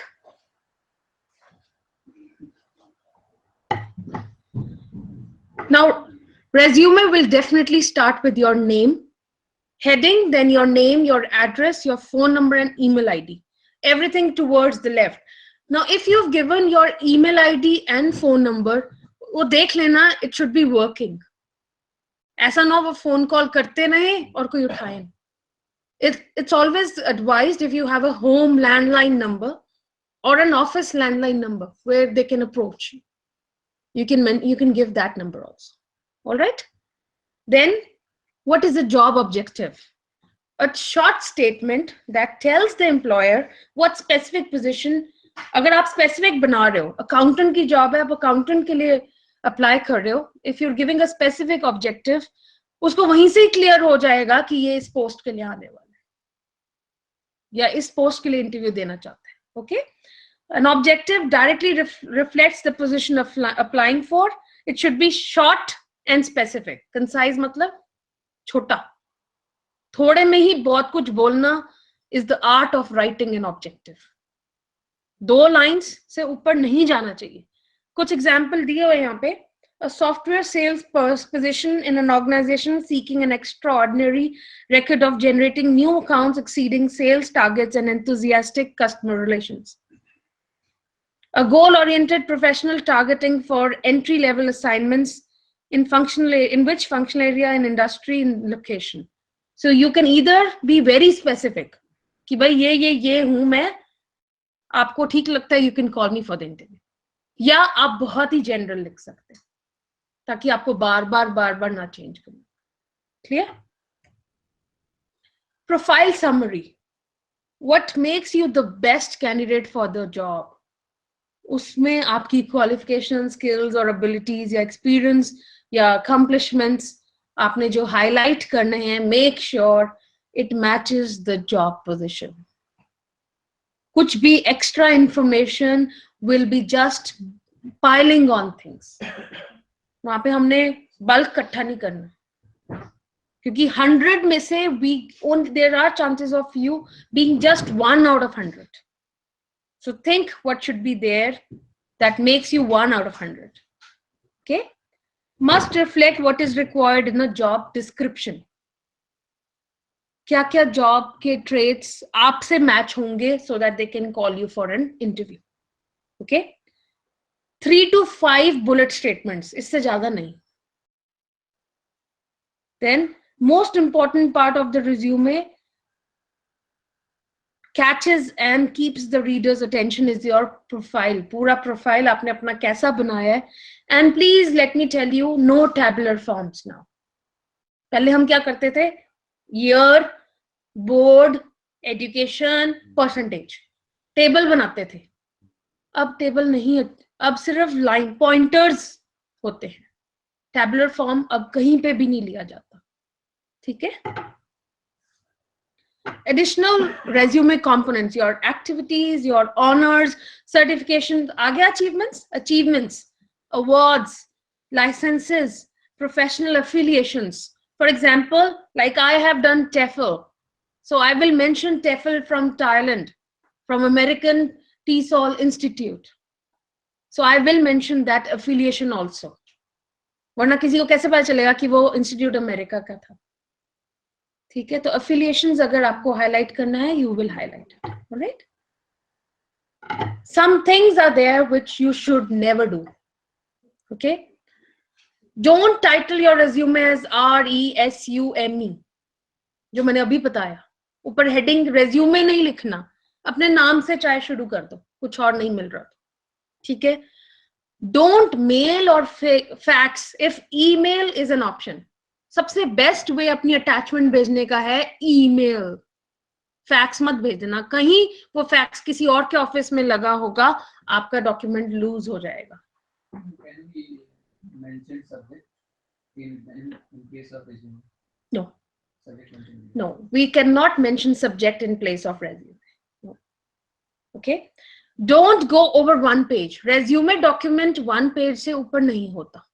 B: Now, resume will definitely start with your name, heading, then your name, your address, your phone number, and email ID. Everything towards the left. Now, if you've given your email ID and phone number, वो देख लेना, it should be working. ऐसा ना वो phone call करते रहें और कोई उठाए. It's always advised if you have a home landline number or an office landline number where they can approach you. You can give that number also. All right. Then, what is the job objective? A short statement that tells the employer what specific position. अगर आप specific बना रहे हो, accountant की job है, आप accountant के लिए apply कर रहे हो. If you're giving a specific objective, उसको वहीं से ही clear हो जाएगा कि ये इस post के लिए आने वाला है, या इस post के लिए interview देना चाहता है. Okay. An objective directly reflects the position of applying for. It should be short and specific. Concise मतलब छोटा. थोड़े में ही बहुत कुछ बोलना is the art of writing an objective. 2 lines से ऊपर नहीं जाना चाहिए. कुछ example दिए हुए यहाँ पे. A software sales position in an organization seeking an extraordinary record of generating new accounts exceeding sales targets and enthusiastic customer relations. A goal-oriented professional targeting for entry-level assignments in which functional area and industry and location. So you can either be very specific कि भाई ये हूं मैं, आपको ठीक लगता है, you can call me for the interview, या आप बहुत ही जनरल लिख सकते हैं ताकि आपको बार बार ना चेंज करना. Clear? Profile summary. What makes you the best candidate for the job? उसमें आपकी क्वालिफिकेशन, स्किल्स और एबिलिटीज या एक्सपीरियंस या अकम्प्लिशमेंट्स आपने जो हाईलाइट करने हैं, make sure it matches the job position. कुछ भी extra information will be just piling on things. वहां पे हमने बल्क इकट्ठा नहीं करना, क्योंकि 100 में से there are chances of you being just 1 out of 100. So think what should be there that makes you 1 out of 100. Okay? Must reflect what is required in a job description. क्या क्या job के traits आपसे match होंगे so that they can call you for an interview. Okay? 3 to 5 bullet statements. इससे ज़्यादा नहीं. Then most important part of the resume catches and keeps the reader's attention is your profile. पूरा profile आपने अपना कैसा बनाया है. And please let me tell you, no tabular forms now. पहले हम क्या करते थे? Year, board, education, percentage. Table बनाते थे. अब table नहीं, अब सिर्फ line pointers होते हैं. Tabular form अब कहीं पे भी नहीं लिया जाता. ठीक है? Additional resume components, your activities, your honors, certifications, आगे achievements, awards, licenses, professional affiliations. For example, like I have done TEFL. So I will mention TEFL from Thailand, from American TESOL Institute. So I will mention that affiliation also. वरना किसी को कैसे पता चलेगा कि वो institute America का था. ठीक है, तो affiliations अगर आपको highlight करना है, you will highlight it. All right? Some things are there which you should never do. Okay? Don't title your resume as RESUME. जो मैंने अभी बताया. ऊपर heading resume नहीं लिखना. अपने नाम से चाहे शुरू कर दो. कुछ और नहीं मिल रहा. ठीक है? Don't mail or fax if email is an option. सबसे बेस्ट वे अपनी अटैचमेंट भेजने का है ईमेल. फैक्स मत भेज देना. कहीं वो फैक्स किसी और के ऑफिस में लगा होगा, आपका डॉक्यूमेंट लूज हो जाएगा.
D: Can we mention subject in case of resume?
B: No.
D: Subject mentioned.
B: No, we cannot mention subject in place of resume. No. Okay? Don't go over 1 page. Resume document 1 page से ऊपर नहीं होता.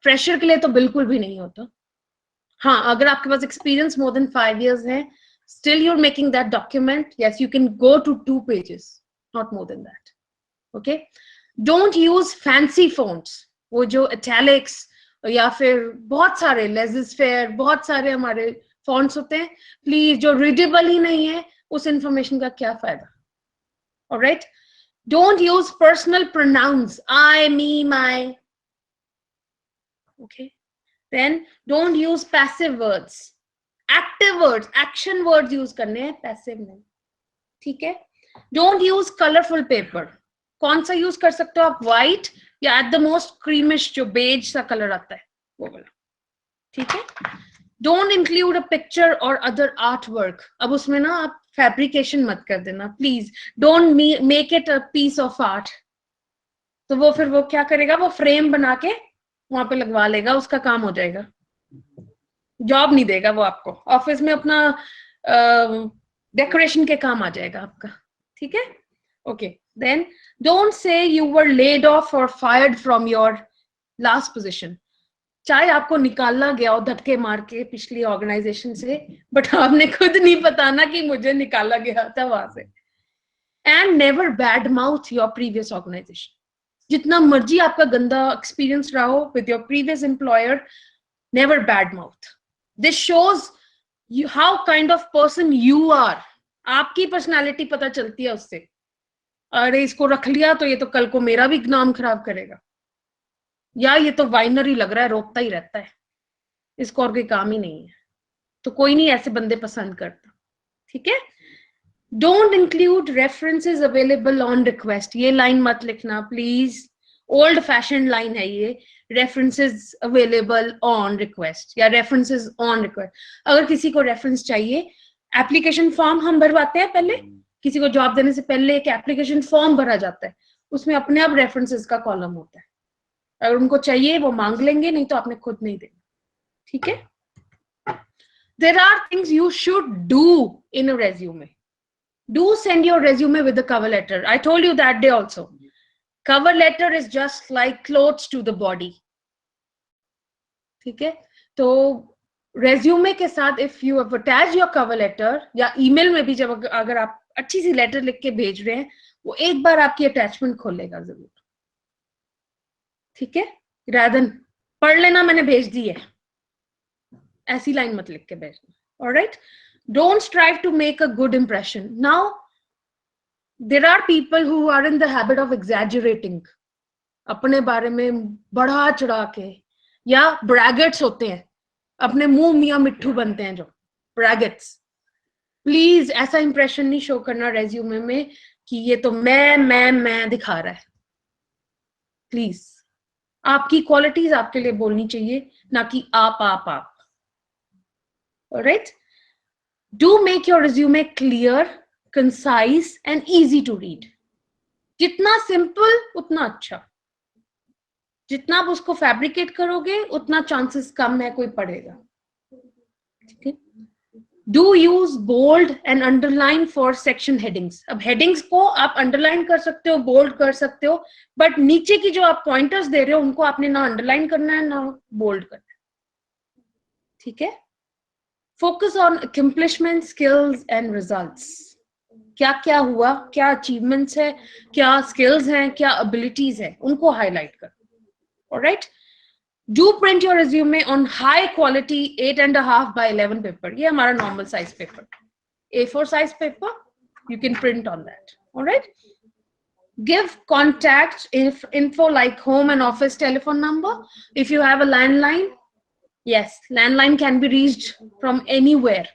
B: Fresher के लिए तो बिल्कुल भी नहीं होता. हाँ, अगर आपके पास experience more than 5 years है, still you're making that document, yes, you can go to 2 pages, not more than that. Okay? Don't use fancy fonts. वो जो italics या फिर बहुत सारे laissez-faire, बहुत सारे हमारे fonts होते हैं, please, जो readable ही नहीं है, उस information का क्या फायदा? All right? Don't use personal pronouns, I, me, my. Okay? Then don't use passive words. Active words, action words use करने हैं, passive नहीं. ठीक है? Don't use colorful paper. कौन सा use कर सकते हो आप? White या at the most creamish जो beige सा color आता है, वो वाला. ठीक है? Don't include a picture or other artwork. अब उसमें ना आप fabrication मत कर देना, please. Don't make it a piece of art. तो वो फिर वो क्या करेगा? वो frame बना के वहां पे लगवा लेगा, उसका काम हो जाएगा. जॉब नहीं देगा वो आपको. ऑफिस में अपना डेकोरेशन के काम आ जाएगा आपका. ठीक है? Okay. Then don't say you were laid off or fired from your last position. चाहे आपको निकाला गया हो धक्के मार के पिछली ऑर्गेनाइजेशन से, बट आपने खुद नहीं बताना कि मुझे निकाला गया था वहां से. And never bad mouth your previous organization. जितना मर्जी आपका गंदा एक्सपीरियंस रहा हो with your previous employer, never bad mouth. This shows you how kind of person you are. आपकी पर्सनालिटी पता चलती है उससे. अरे इसको रख लिया तो ये तो कल को मेरा भी नाम खराब करेगा, या ये तो वाइनर ही लग रहा है, रोकता ही रहता है, इसको और कोई काम ही नहीं है. तो कोई नहीं ऐसे बंदे पसंद करता, ठीक है। Don't include references available on request, ये लाइन मत लिखना प्लीज, ओल्ड फैशन लाइन है ये, रेफरेंसेस अवेलेबल ऑन रिक्वेस्ट या रेफरेंसेस ऑन रिक्वेस्ट। अगर किसी को रेफरेंस चाहिए, एप्लीकेशन फॉर्म हम भरवाते हैं पहले, किसी को जॉब देने से पहले एक एप्लीकेशन फॉर्म भरा जाता है, उसमें अपने आप रेफरेंसेस का कॉलम होता है, अगर उनको चाहिए वो मांग लेंगे, नहीं तो आपने खुद नहीं देना, ठीक है। There are things you should do in a resume. Do send your resume with a cover letter. I told you that day also. Cover letter is just like clothes to the body. ठीक है, तो resume के साथ if you have attached your cover letter या email में भी जब अगर आप अच्छी सी लेटर लिख के भेज रहे हैं, वो एक बार आपकी अटैचमेंट खोलेगा जरूर, ठीक है। rather than पढ़ लेना मैंने भेज दी है, ऐसी लाइन मत लिख के भेजना, alright. Don't strive to make a good impression. Now there are people who are in the habit of exaggerating, अपने बारे में बढ़ा चढ़ा के, या ब्रैगेट्स होते हैं, अपने मुंह मियां मिट्ठू बनते हैं जो ब्रैगेट्स। प्लीज ऐसा इंप्रेशन नहीं शो करना रेज्यूमे में कि ये तो मैं दिखा रहा है। प्लीज आपकी क्वालिटीज आपके लिए बोलनी चाहिए, ना कि आप। Alright? Do make your resume clear, concise and easy to read. जितना सिंपल उतना अच्छा, जितना आप उसको फैब्रिकेट करोगे उतना चांसेस कम है कोई पढ़ेगा, ठीक है। Do use bold and underline for section headings. अब headings को आप underline कर सकते हो, bold कर सकते हो, but नीचे की जो आप pointers दे रहे हो उनको आपने ना underline करना है ना bold करना है, ठीक है। Focus on accomplishments, skills and results. क्या क्या हुआ, क्या achievements है, क्या skills हैं, क्या abilities है, उनको highlight कर। Alright? Do print your resume on high quality 8.5 by 11 paper. ये हमारा normal size paper, A4 size paper. You can print on that. Alright? Give contact info like home and office telephone number. If you have a landline, yes, landline can be reached from anywhere.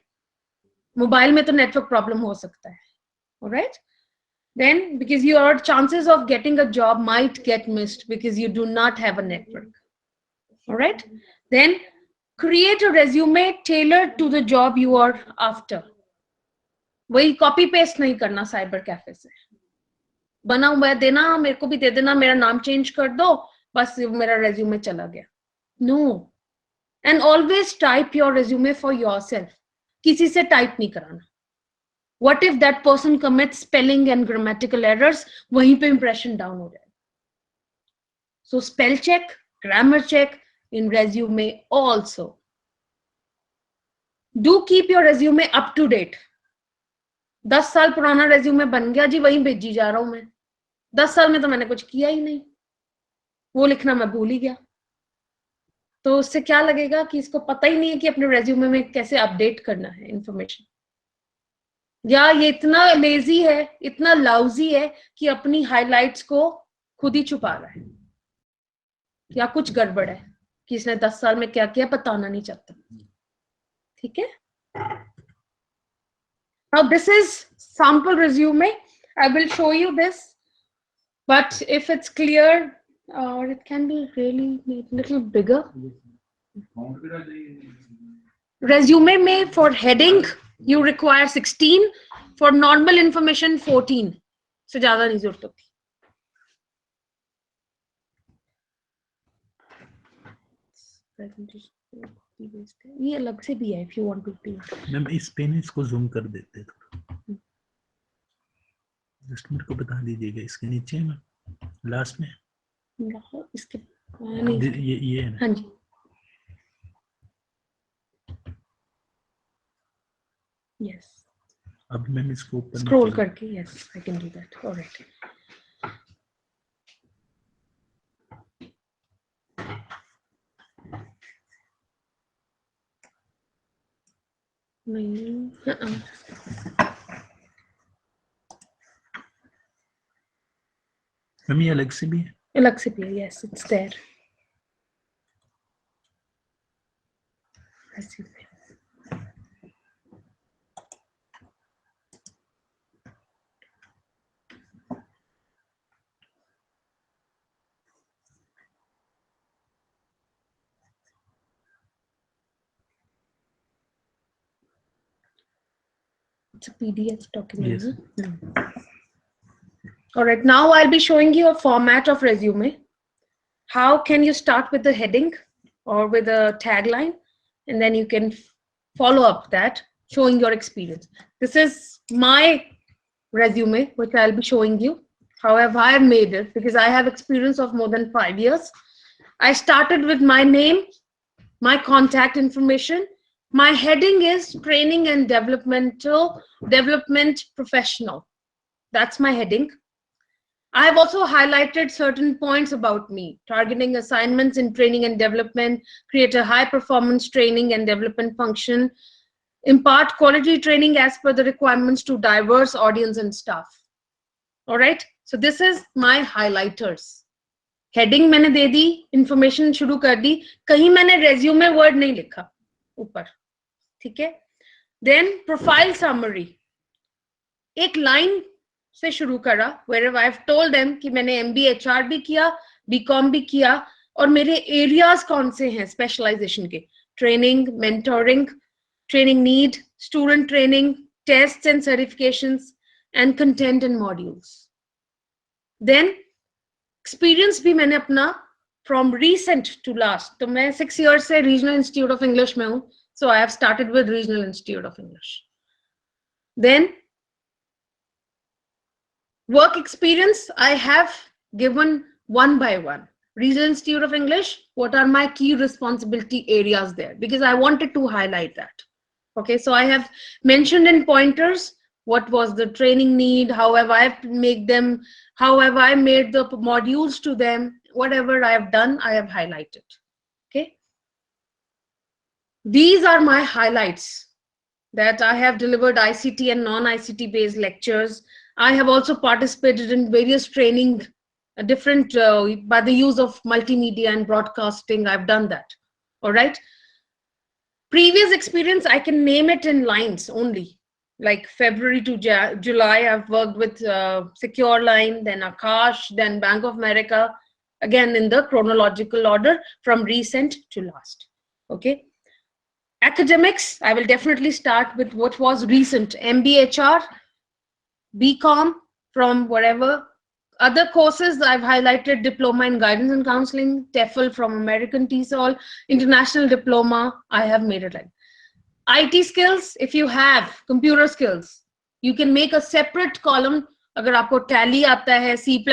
B: Mobile में तो network problem हो सकता है, alright? Then, because your chances of getting a job might get missed because you do not have a network, alright? Then, create a resume tailored to the job you are after. वही copy paste नहीं करना cyber cafe से, बना हुआ देना, मेरे को भी दे देना, मेरा नाम change कर दो, बस मेरा resume चला गया. No. And always type your resume for yourself. किसी से टाइप नहीं कराना. What if that person commits spelling and grammatical errors? वहीं पे impression down हो जाएगा. So spell check, grammar check in resume also. Do keep your resume up to date. 10 साल पुराना resume बन गया जी, वहीं भेजी जा रहा हूं मैं. 10 साल में तो मैंने कुछ किया ही नहीं, वो लिखना मैं भूल ही गया. तो उससे क्या लगेगा कि इसको पता ही नहीं है कि अपने रेज्यूमे में कैसे अपडेट करना है इंफॉर्मेशन, या ये इतना लेजी है, इतना लाउजी है कि अपनी हाइलाइट्स को खुद ही छुपा रहा है, या कुछ गड़बड़ है कि इसने 10 साल में क्या किया बताना नहीं चाहता, ठीक है। Now this is sample resume. I will show you this, but if it's clear, or it can be really made a little bigger. Resume में for heading you require 16, for normal information 14, से ज्यादा नहीं जरूरत होती. ये अलग से भी है if you want to do.
E: Ma'am इस पे ना इसको जूम कर देते थोड़ा, जस्ट मेरे को बता दीजिएगा इसके नीचे में लास्ट में
B: इसके
E: ये है ना.
B: हाँ जी. Yes.
E: अब मैम इसको ऊपर
B: Scroll करके, yes, I can do that. All right. नहीं,
E: मैम ये अलग से भी है.
B: अलग से भी है, yes, it's there. It's a PDF document.
E: Yes.
B: Huh? All right, now I'll be showing you a format of resume. How can you start with the heading or with a tagline, and then you can follow up that showing your experience. This is my resume, which I'll be showing you. However, I have made it because I have experience of more than 5 years. I started with my name, my contact information. My heading is training and development professional. That's my heading. I have also highlighted certain points about me: targeting assignments in training and development, create a high performance training and development function, impart quality training as per the requirements to diverse audience and staff. All right, so this is my highlighters. Heading मैंने दे दी, information शुरू कर दी, कहीं मैंने resume word नहीं लिखा ऊपर, ठीक है? Then profile summary, एक line से शुरू करा, where I've told them कि मैंने MBA HR भी किया, BCom भी किया, और मेरे areas कौन से हैं specialization के, training, mentoring, training need, student training, tests and certifications, and content and modules. Then experience भी मैंने अपना from recent to last. तो मैं 6 years से Regional Institute of English में हूँ, so I have started with Regional Institute of English. Then work experience I have given one by one. Regional Institute of English, what are my key responsibility areas there? Because I wanted to highlight that. Okay, so I have mentioned in pointers what was the training need, how have I made them, how have I made the modules to them, whatever I have done, I have highlighted. Okay, these are my highlights, that I have delivered ICT and non-ICT based lectures. I have also participated in various training, different by the use of multimedia and broadcasting. I've done that. All right. Previous experience, I can name it in lines only. Like February to July, I've worked with Secure Line, then Akash, then Bank of America, again in the chronological order from recent to last. Okay. Academics, I will definitely start with what was recent: MBHR, BCom, from whatever. Other courses I've highlighted: Diploma in Guidance and Counseling, TEFL from American TESOL, International Diploma, I have made it like. IT skills, if you have computer skills, you can make a separate column. अगर आपको Tally आता है, C++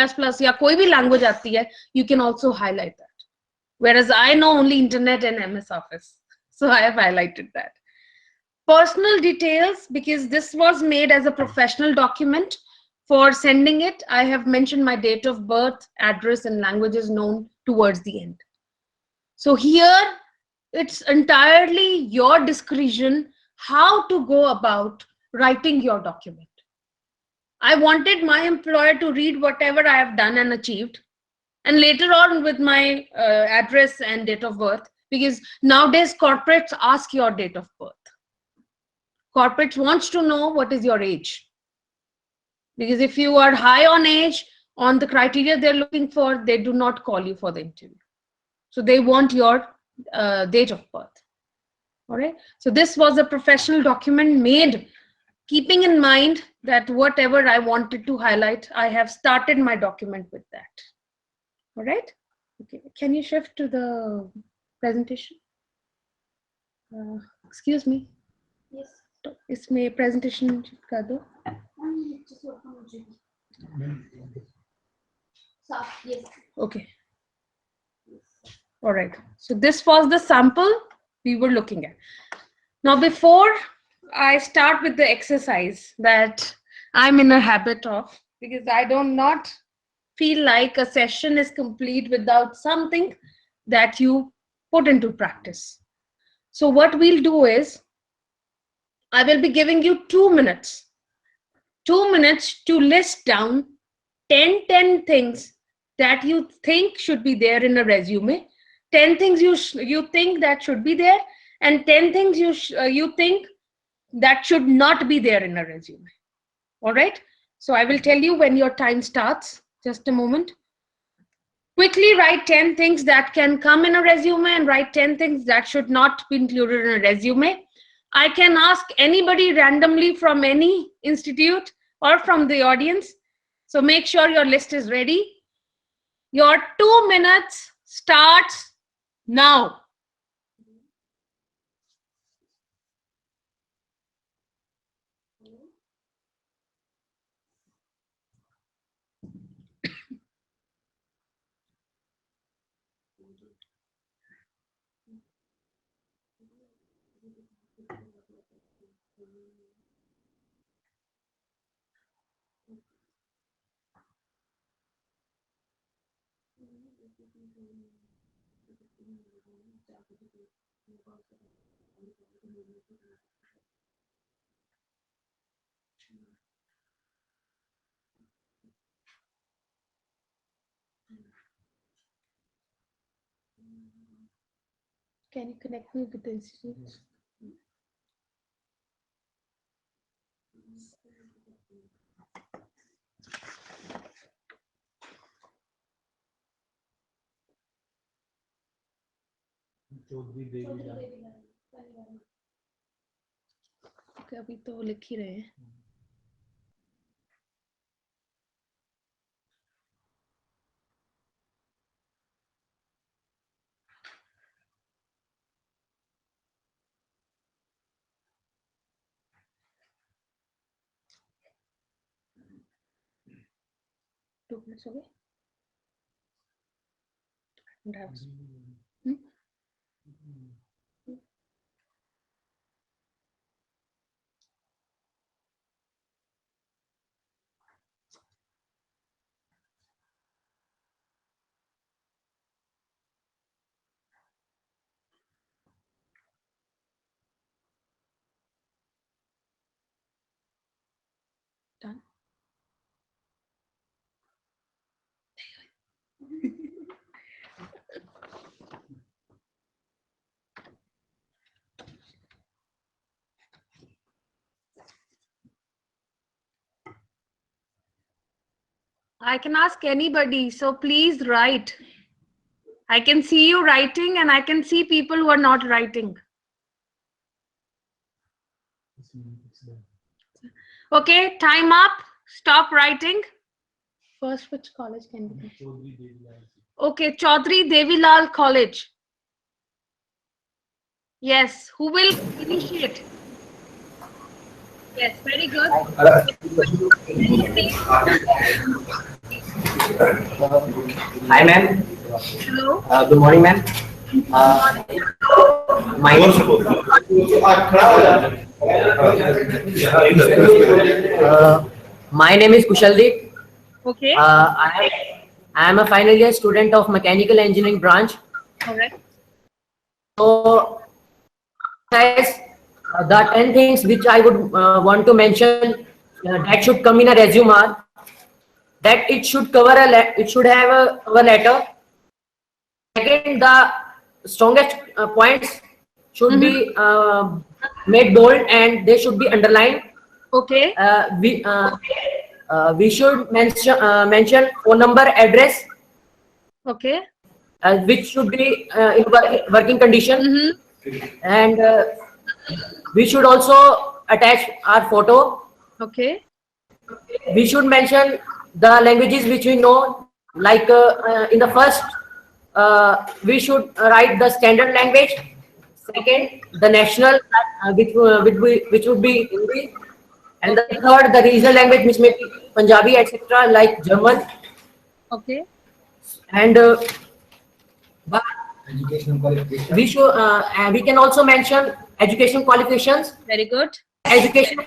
B: या कोई भी language आती है, you can also highlight that. Whereas I know only Internet and MS Office, so I have highlighted that. Personal details, because this was made as a professional document. For sending it, I have mentioned my date of birth, address, and languages known towards the end. So here, it's entirely your discretion how to go about writing your document. I wanted my employer to read whatever I have done and achieved, and later on with my address and date of birth, because nowadays corporates ask your date of birth. Corporates wants to know what is your age. Because if you are high on age, on the criteria they're looking for, they do not call you for the interview. So they want your date of birth. All right. So this was a professional document made keeping in mind that whatever I wanted to highlight, I have started my document with that. All right. Okay. Can you shift to the presentation? Excuse me.
C: Yes.
B: इसमें presentation कर दो.
C: Yes.
B: Okay. All right. So this was the sample we were looking at. Now, before I start with the exercise that I'm in a habit of, because I do not feel like a session is complete without something that you put into practice. So what we'll do is, I will be giving you 2 minutes. 2 minutes to list down 10 things that you think should be there in a resume, 10 things you think that should be there, and 10 things you think that should not be there in a resume. All right. So I will tell you when your time starts. Just a moment. Quickly write 10 things that can come in a resume and write 10 things that should not be included in a resume. I can ask anybody randomly from any institute or from the audience. So make sure your list is ready. Your 2 minutes starts now. Can you connect me with the institute? Okay, अभी तो लिख ही रहे हैं. Two minutes away. Done. I can ask anybody, so please write. I can see you writing and I can see people who are not writing. Okay, time up. Stop writing. First, which college can be? Okay, Chaudhary Devilal College. Yes, who will initiate? Yes, very good.
F: Hi, ma'am.
B: Hello.
F: Good morning, ma'am. My my name is Kushaldeep.
B: Okay.
F: I am a final year student of mechanical engineering branch.
B: Correct.
F: So, guys, the 10 things which I would want to mention that should come in a resume are that it should cover it should have a cover letter. Second, the strongest points should be made bold and they should be underlined.
B: Okay.
F: We should mention phone number, address,
B: Okay.
F: which should be in working condition, and we should also attach our photo.
B: Okay.
F: We should mention the languages which we know, like in the first, we should write the standard language. Second, the national, which would be Hindi, and the third, the regional language, which may be Punjabi, etc., like German.
B: Okay.
F: And but we should we can also mention education qualifications.
B: Very good.
F: Education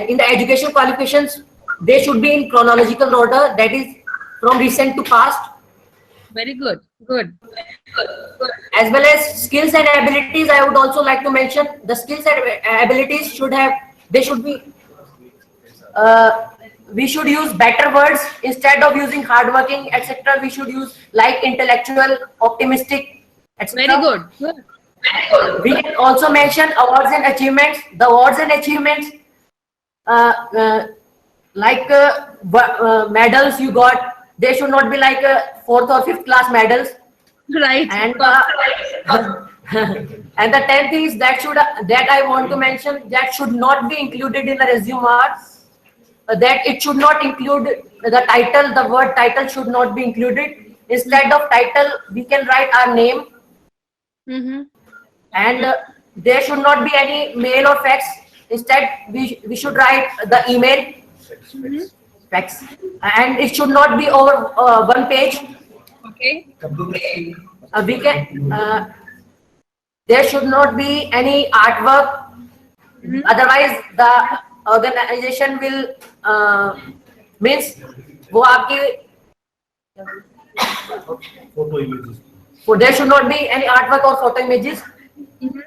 F: in the education qualifications, they should be in chronological order, that is from recent to past.
B: Very good. Good.
F: As well as skills and abilities, I would also like to mention the skills and abilities should have, they should be we should use better words instead of using hardworking, etc. We should use like intellectual, optimistic, etc.
B: Very good. Good.
F: We can also mention awards and achievements. The awards and achievements, like medals you got, they should not be like 4th or 5th class medals.
B: Right.
F: And And the 10th is that I want to mention that should not be included in the resume that it should not include the title. The word title should not be included. Instead of title, we can write our name, and there should not be any mail or fax. Instead, we should write the email, fax, and it should not be over one page.
B: Okay.
F: We can. There should not be any artwork. Otherwise, the organization will means वो आपकी there should not be any artwork or photo images.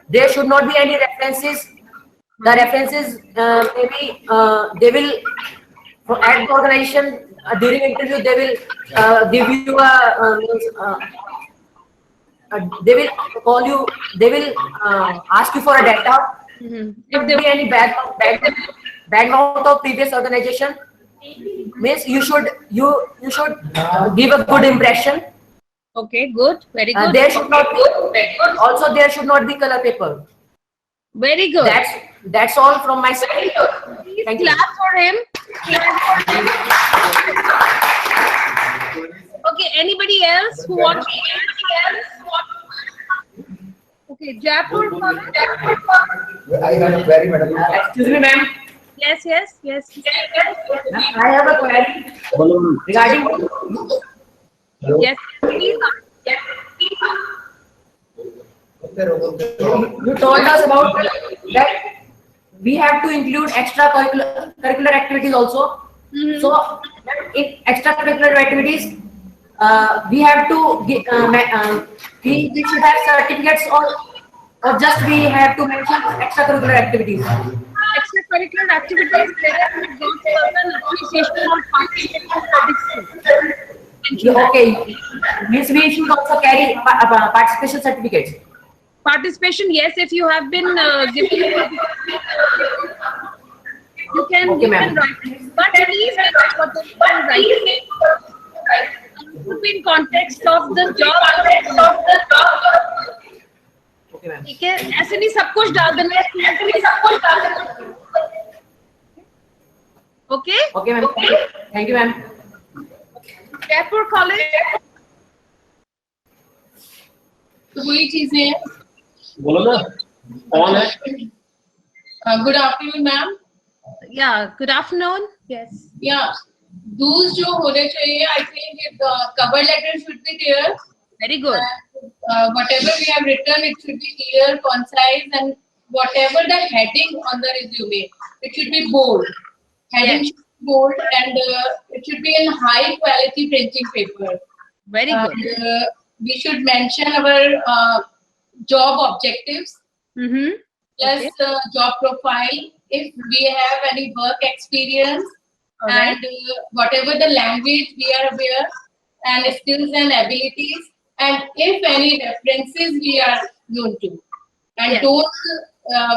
F: There should not be any references. The references maybe they will at the organization during interview they will give you they will call you. They will ask you for a data. If there be any bad mouth of previous organization, means you should give a good impression.
B: Okay, good, very good.
F: There should not be, also there should not be color paper.
B: Very good.
F: That's all from my side.
B: Please
F: Thank you.
B: clap for him. Okay, anybody else who wants to Okay, Jaipur.
G: I have a query, madam.
F: Excuse me, ma'am.
B: Yes.
F: I have a query regarding.
B: Yes, please.
F: You told us about that we have to include extracurricular activities also. So in extracurricular activities, we have to we should have certificates or just we have to mention extracurricular activities.
B: Extracurricular activities, there are certain appreciation or participation.
F: Okay, means we should also carry participation certificates.
B: Participation, yes, if you have been given, you can write it. But please what you can write in context of the job. ठीक है, ऐसे नहीं सब कुछ डाल देना है. Okay.
F: Okay, ma'am. Thank you, ma'am.
B: Jaipur College.
H: तो वही चीजें हैं.
I: बोलो ना कौन है.
H: Good afternoon, ma'am.
B: Yeah, good afternoon. Yes.
H: Yeah, those जो होने चाहिए, I think the cover letter should be there.
B: Very good.
H: Whatever we have written, it should be clear, concise, and whatever the heading on the resume, it should be bold. Heading should be bold, and it should be in high quality printing paper.
B: Very good.
H: We should mention our job objectives, plus job profile, if we have any work experience, and whatever the language we are aware, and skills and abilities, and if any references we are known to. And don'ts,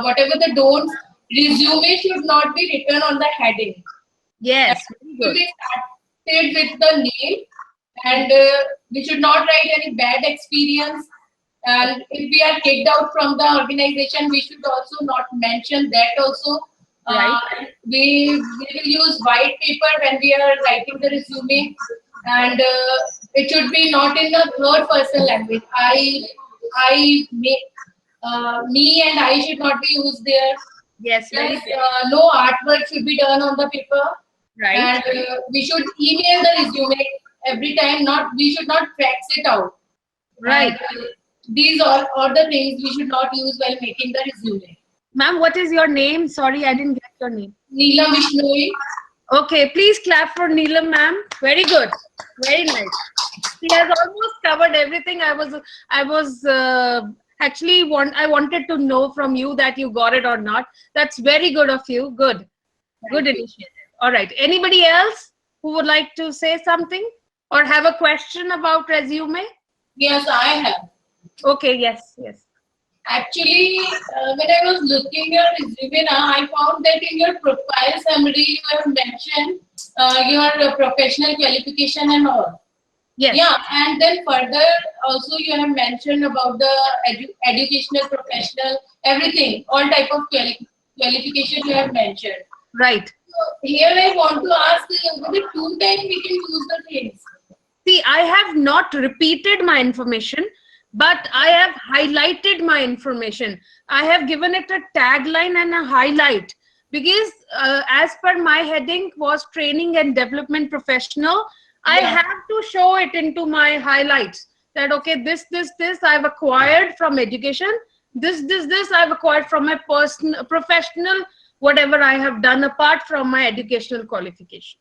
H: whatever the don'ts, resume should not be written on the heading.
B: Yes.
H: It should be started with the name, and we should not write any bad experience. And if we are kicked out from the organization, we should also not mention that also. We will use white paper when we are writing the resume, and it should be not in the third person language. Me and I should not be used there.
B: Yes.
H: Yes, no artwork should be done on the paper.
B: Right.
H: And we should email the resume every time. We should not fax it out.
B: Right.
H: And, these are all the things we should not use while making the resume.
B: Ma'am, what is your name? Sorry, I didn't get your name.
H: Neelam Vishnoi.
B: Okay, please clap for Neelam, ma'am. Very good. Very nice. She has almost covered everything. I was actually I wanted to know from you that you got it or not. That's very good of you. Good. Good initiative. All right. Anybody else who would like to say something or have a question about resume?
H: Yes, I have.
B: Okay. Yes.
H: Actually, when I was looking at your resume, I found that in your profile summary you have mentioned your professional qualification and all.
B: Yes.
H: Yeah, and then further also you have mentioned about the educational, professional, everything, all type of qualification you have mentioned.
B: Right.
H: So here I want to ask, with the 2 times we can use the things.
B: See, I have not repeated my information, but I have highlighted my information. I have given it a tagline and a highlight because as per my heading was training and development professional, I have to show it into my highlights that, okay, this I've acquired from education. This I've acquired from my personal, professional, whatever I have done apart from my educational qualification.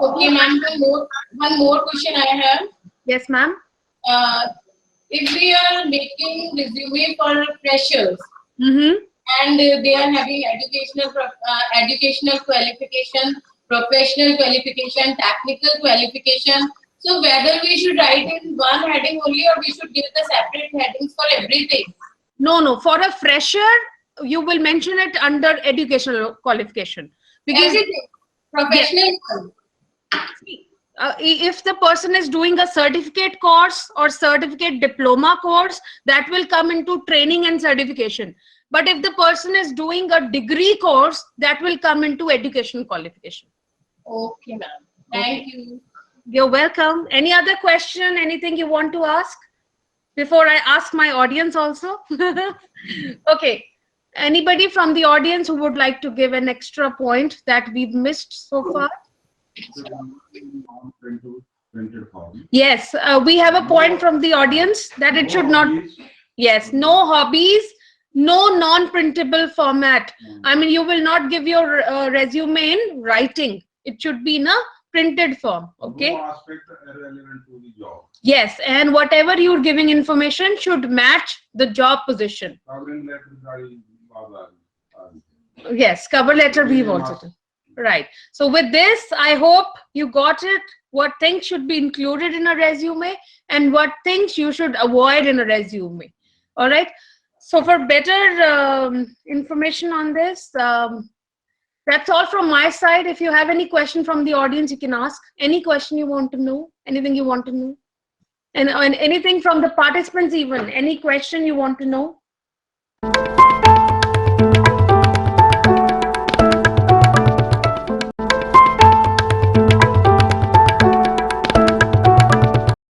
H: Okay, ma'am, one more question I have.
B: Yes, ma'am.
H: If we are making resume for freshers,
B: Mm-hmm.
H: and they are having educational qualification, professional qualification, technical qualification. So whether we should write in one heading only or we should give the separate headings for everything?
B: No. For a fresher, you will mention it under educational qualification. Because
H: Everything. Professional.
B: If the person is doing a certificate course or certificate diploma course, that will come into training and certification. But if the person is doing a degree course, that will come into educational qualification.
H: Okay, ma'am. Thank you.
B: You're welcome. Any other question? Anything you want to ask before I ask my audience also? Okay. Anybody from the audience who would like to give an extra point that we've missed so far? Yes, we have a point from the audience that it should not. Yes, no hobbies, no non-printable format. I mean, you will not give your resume in writing. It should be in a printed form. Okay.
J: No aspect relevant to the job.
B: Yes, and whatever you're giving information should match the job position. Yes, cover letter we've also done. Right. So with this, I hope you got it. What things should be included in a resume and what things you should avoid in a resume. All right. So for better information on this, that's all from my side. If you have any question from the audience, you can ask any question you want to know, anything you want to know. And anything from the participants even, any question you want to know.